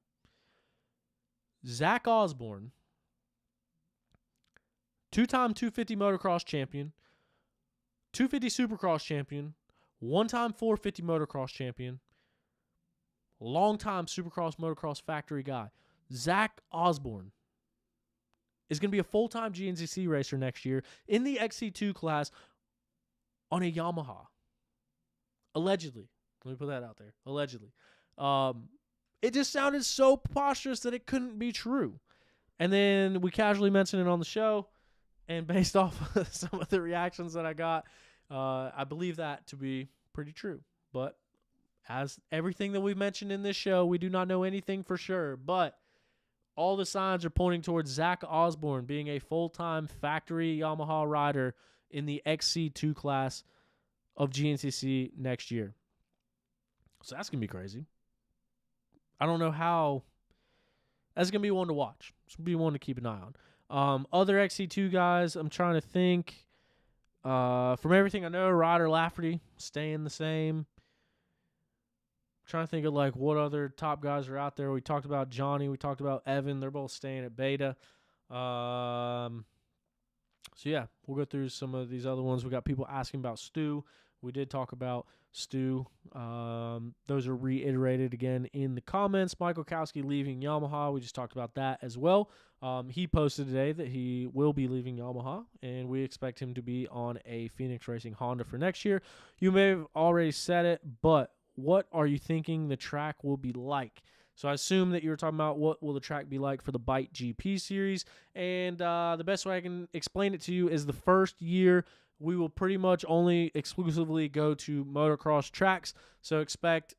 A: Zach Osborne, 2-time 250 motocross champion, 250 supercross champion, 1-time 450 motocross champion, long-time supercross motocross factory guy. Zach Osborne is going to be a full-time GNCC racer next year in the XC2 class on a Yamaha. Allegedly. Let me put that out there. Allegedly. It just sounded so preposterous that it couldn't be true. And then we casually mentioned it on the show, and based off of some of the reactions that I got, I believe that to be pretty true. But as everything that we've mentioned in this show, we do not know anything for sure. But all the signs are pointing towards Zach Osborne being a full-time factory Yamaha rider in the XC2 class of GNCC next year. So that's going to be crazy. I don't know how. That's going to be one to watch. It's going to be one to keep an eye on. Other XC2 guys, I'm trying to think. From everything I know, Ryder Lafferty staying the same. Trying to think of like what other top guys are out there. We talked about Johnny. We talked about Evan. They're both staying at Beta. So yeah, we'll go through some of these other ones. We got people asking about Stu. We did talk about Stu. Those are reiterated again in the comments. Michael Kowski leaving Yamaha. We just talked about that as well. He posted today that he will be leaving Yamaha, and we expect him to be on a Phoenix Racing Honda for next year. You may have already said it, but what are you thinking the track will be like? So I assume that you were talking about what will the track be like for the Byte GP series. And the best way I can explain it to you is the first year we will pretty much only exclusively go to motocross tracks. So expect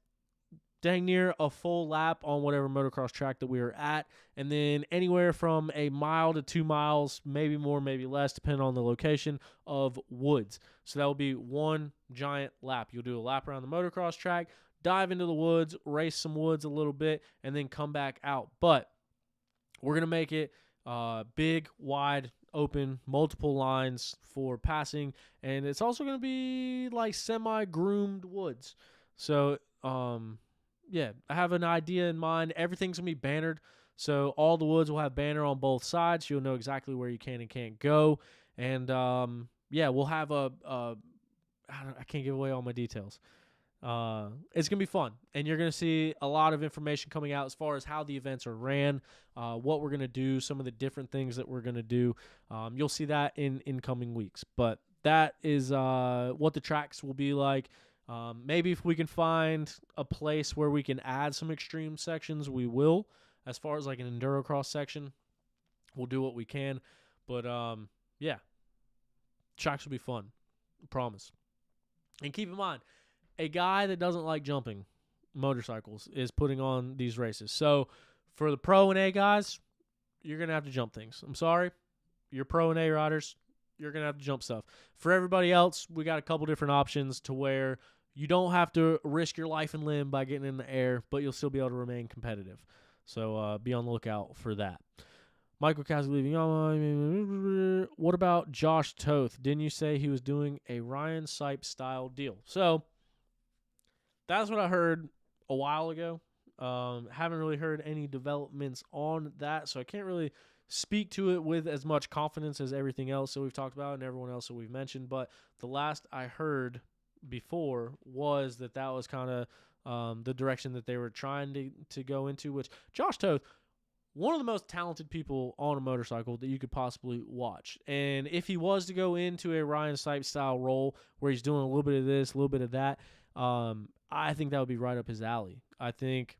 A: dang near a full lap on whatever motocross track that we are at. And then anywhere from a mile to 2 miles, maybe more, maybe less, depending on the location, of woods. So that will be one giant lap. You'll do a lap around the motocross track, dive into the woods, race some woods a little bit, and then come back out. But we're going to make it big, wide, open, multiple lines for passing. And it's also going to be like semi-groomed woods. So, yeah, I have an idea in mind. Everything's going to be bannered. So all the woods will have banner on both sides. So you'll know exactly where you can and can't go. And, yeah, we'll have I can't give away all my details. It's going to be fun, and you're going to see a lot of information coming out as far as how the events are ran, what we're going to do, some of the different things that we're going to do. You'll see that in incoming weeks, but that is what the tracks will be like. Maybe if we can find a place where we can add some extreme sections, we will. As far as like an enduro cross section, we'll do what we can. But yeah, tracks will be fun. I promise. And keep in mind, a guy that doesn't like jumping motorcycles is putting on these races. So for the pro and A guys, you're going to have to jump things. I'm sorry. You're pro and A riders, you're going to have to jump stuff. For everybody else, we got a couple different options to where you don't have to risk your life and limb by getting in the air, but you'll still be able to remain competitive. So be on the lookout for that. Michael Cassidy leaving. What about Josh Toth? Didn't you say he was doing a Ryan Sipe style deal? So that's what I heard a while ago. Haven't really heard any developments on that, so I can't really speak to it with as much confidence as everything else that we've talked about and everyone else that we've mentioned. But the last I heard before was that was kind of the direction that they were trying to go into, which Josh Toth, one of the most talented people on a motorcycle that you could possibly watch. And if he was to go into a Ryan Sipe style role where he's doing a little bit of this, a little bit of that, I think that would be right up his alley. I think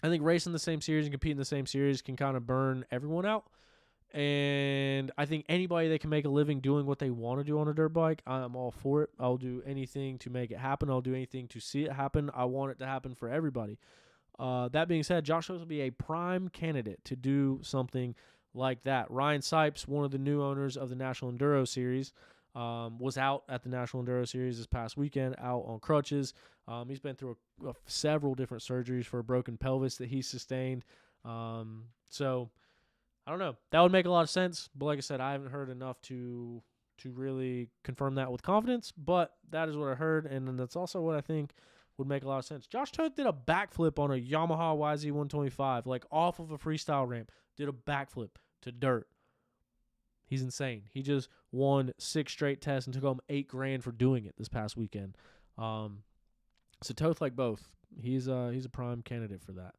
A: racing the same series and competing in the same series can kind of burn everyone out. And I think anybody that can make a living doing what they want to do on a dirt bike, I'm all for it. I'll do anything to make it happen. I'll do anything to see it happen. I want it to happen for everybody. That being said, Josh Jones will be a prime candidate to do something like that. Ryan Sipes, one of the new owners of the National Enduro Series, was out at the National Enduro Series this past weekend, out on crutches. He's been through several different surgeries for a broken pelvis that he sustained. So I don't know. That would make a lot of sense. But like I said, I haven't heard enough to really confirm that with confidence. But that is what I heard, and that's also what I think would make a lot of sense. Josh Toth did a backflip on a Yamaha YZ125, like off of a freestyle ramp. Did a backflip to dirt. He's insane. He just won 6 straight tests and took home $8,000 for doing it this past weekend. So Toth, like both, he's a prime candidate for that.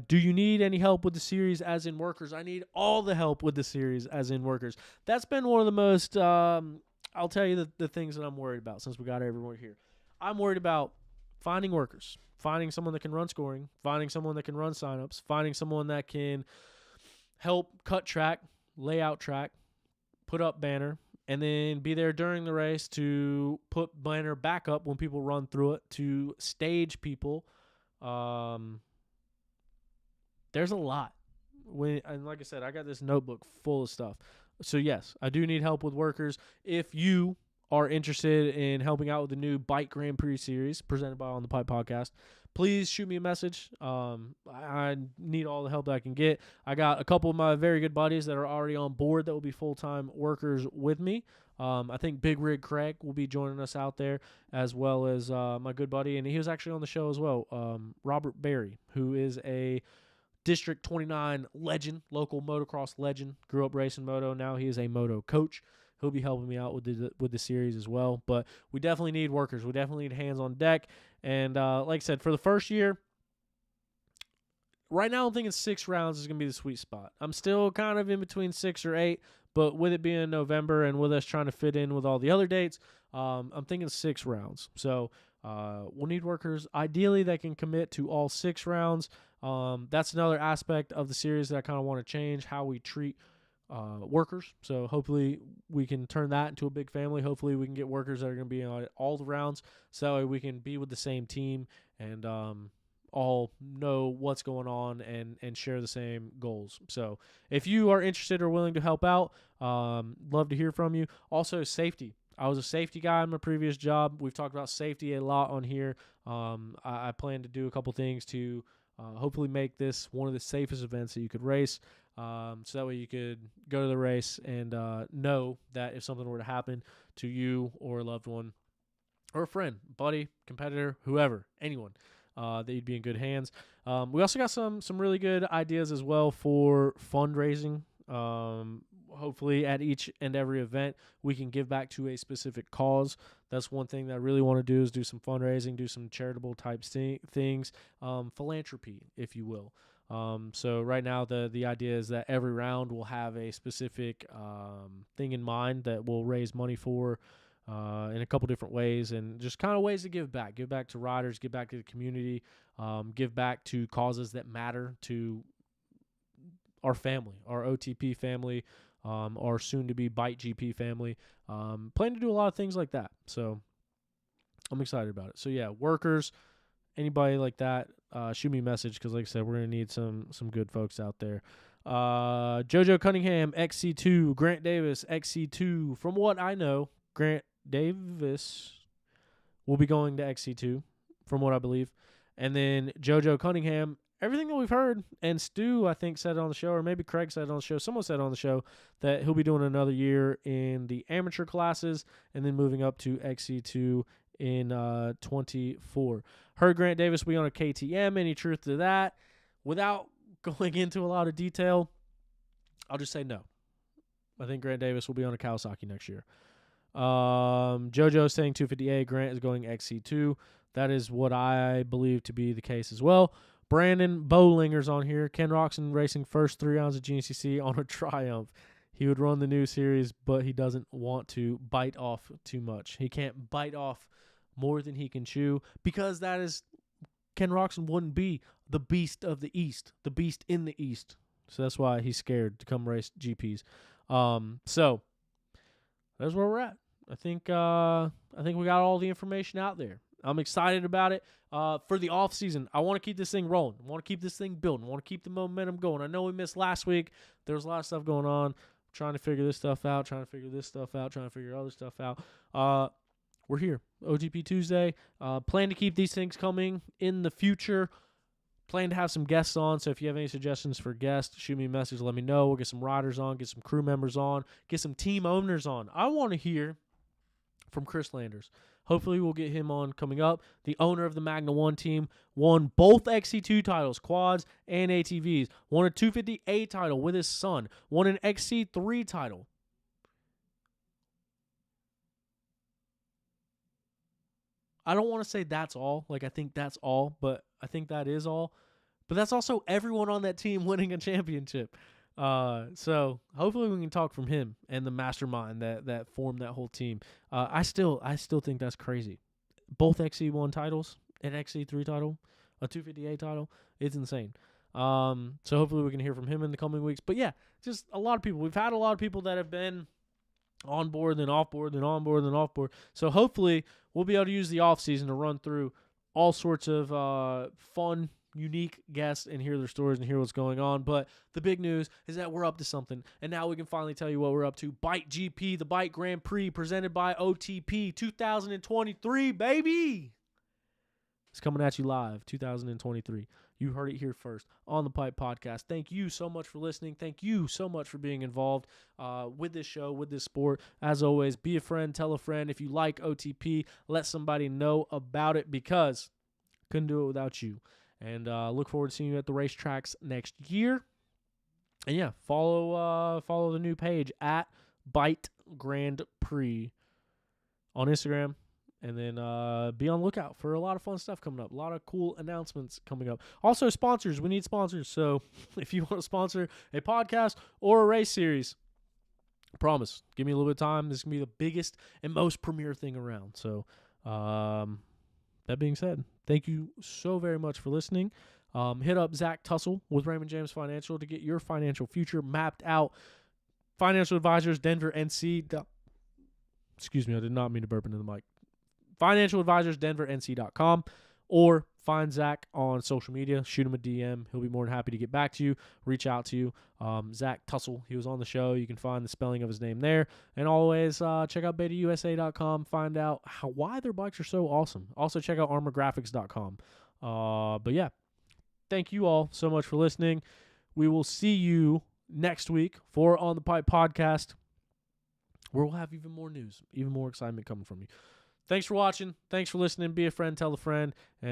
A: Do you need any help with the series as in workers? I need all the help with the series as in workers. That's been one of the most, I'll tell you the things that I'm worried about since we got everyone here. I'm worried about finding workers, finding someone that can run scoring, finding someone that can run signups, finding someone that can help cut track, lay out track, put up banner, and then be there during the race to put banner back up when people run through it, to stage people. There's a lot. And like I said, I got this notebook full of stuff. So yes, I do need help with workers. If you are interested in helping out with the new Bike Grand Prix series presented by On the Pipe Podcast, please shoot me a message. I need all the help that I can get. I got a couple of my very good buddies that are already on board that will be full-time workers with me. I think Big Rig Craig will be joining us out there, as well as my good buddy, and he was actually on the show as well, Robert Berry, who is a District 29 legend, local motocross legend, grew up racing moto. Now he is a moto coach. He'll be helping me out with the series as well. But we definitely need workers. We definitely need hands on deck. And like I said, for the first year, right now I'm thinking 6 rounds is going to be the sweet spot. I'm still kind of in between 6 or 8, but with it being November and with us trying to fit in with all the other dates, I'm thinking 6 rounds. So we'll need workers, ideally, that can commit to all 6 rounds. That's another aspect of the series that I kind of want to change, how we treat workers. So hopefully we can turn that into a big family. Hopefully we can get workers that are going to be on all the rounds, so that way we can be with the same team and all know what's going on and share the same goals. So if you are interested or willing to help out, love to hear from you. Also, safety. I was a safety guy in my previous job. We've talked about safety a lot on here. I plan to do a couple things to hopefully make this one of the safest events that you could race. So that way you could go to the race and know that if something were to happen to you or a loved one or a friend, buddy, competitor, whoever, anyone, that you'd be in good hands. We also got some really good ideas as well for fundraising. hopefully at each and every event we can give back to a specific cause. That's one thing that I really want to do, is do some fundraising, do some charitable type things, philanthropy, if you will. So right now the idea is that every round will have a specific thing in mind that we'll raise money for in a couple different ways, and just kind of ways to give back to riders, give back to the community, give back to causes that matter to our family, our OTP family, our soon-to-be Bite GP family. Plan to do a lot of things like that. So I'm excited about it. So, yeah, workers, anybody like that, shoot me a message because, like I said, we're going to need some good folks out there. JoJo Cunningham, XC2. Grant Davis, XC2. From what I know, Grant Davis will be going to XC2, from what I believe. And then JoJo Cunningham, everything that we've heard, and Stu, I think, said it on the show, or maybe Craig said it on the show, someone said it on the show, that he'll be doing another year in the amateur classes and then moving up to XC2 in 24. Heard Grant Davis will be on a KTM. Any truth to that? Without going into a lot of detail, I'll just say no. I think Grant Davis will be on a Kawasaki next year. JoJo saying 250A. Grant is going XC2. That is what I believe to be the case as well. Brandon Bowlinger's on here. Ken Roxon racing first 3 rounds of GNCC on a Triumph. He would run the new series, but he doesn't want to bite off too much. He can't bite off more than he can chew, because that is, Ken Roxon wouldn't be the beast of the East, the beast in the East. So that's why he's scared to come race GPs. So that's where we're at. I think we got all the information out there. I'm excited about it. For the off season, I want to keep this thing rolling. I want to keep this thing building. I want to keep the momentum going. I know we missed last week. There was a lot of stuff going on. Trying to figure this stuff out, trying to figure this stuff out, trying to figure other stuff out. We're here. OTP Tuesday. Plan to keep these things coming in the future. Plan to have some guests on, so if you have any suggestions for guests, shoot me a message, let me know. We'll get some riders on, get some crew members on, get some team owners on. I want to hear from Chris Landers. Hopefully we'll get him on coming up. The owner of the Magna 1 team won both XC2 titles, quads and ATVs. Won a 250A title with his son. Won an XC3 title. I don't want to say that's all. Like, I think that's all, but I think that is all. But that's also everyone on that team winning a championship. So hopefully we can talk from him and the mastermind that formed that whole team. I still think that's crazy. Both XC1 titles, an XC3 title, a 250A title. It's insane. So hopefully we can hear from him in the coming weeks. But yeah, just a lot of people. We've had a lot of people that have been on board, then off board, then on board, then off board. So hopefully we'll be able to use the off season to run through all sorts of fun, unique guests and hear their stories and hear what's going on. But the big news is that we're up to something, and now we can finally tell you what we're up to. Bite GP, the Bite Grand Prix, presented by OTP 2023, baby. It's coming at you live, 2023. You heard it here first on the Pipe Podcast. Thank you so much for listening. Thank you so much for being involved with this show, with this sport. As always, be a friend, tell a friend. If you like OTP, let somebody know about it, because couldn't do it without you. And look forward to seeing you at the racetracks next year. And yeah, follow the new page at Bite Grand Prix on Instagram. And then be on the lookout for a lot of fun stuff coming up. A lot of cool announcements coming up. Also, sponsors. We need sponsors. So if you want to sponsor a podcast or a race series, I promise, give me a little bit of time. This is going to be the biggest and most premier thing around. So that being said, thank you so very much for listening. Hit up Zach Tussle with Raymond James Financial to get your financial future mapped out. Financial Advisors, Denver, NC. Excuse me, I did not mean to burp into the mic. Financial Advisors, DenverNC.com, or find Zach on social media. Shoot him a DM. He'll be more than happy to get back to you, reach out to you. Zach Tussle, he was on the show. You can find the spelling of his name there. And always check out BetaUSA.com. Find out why their bikes are so awesome. Also check out ArmorGraphics.com. But yeah, thank you all so much for listening. We will see you next week for On the Pipe Podcast, where we'll have even more news, even more excitement coming from you. Thanks for watching. Thanks for listening. Be a friend, tell a friend. And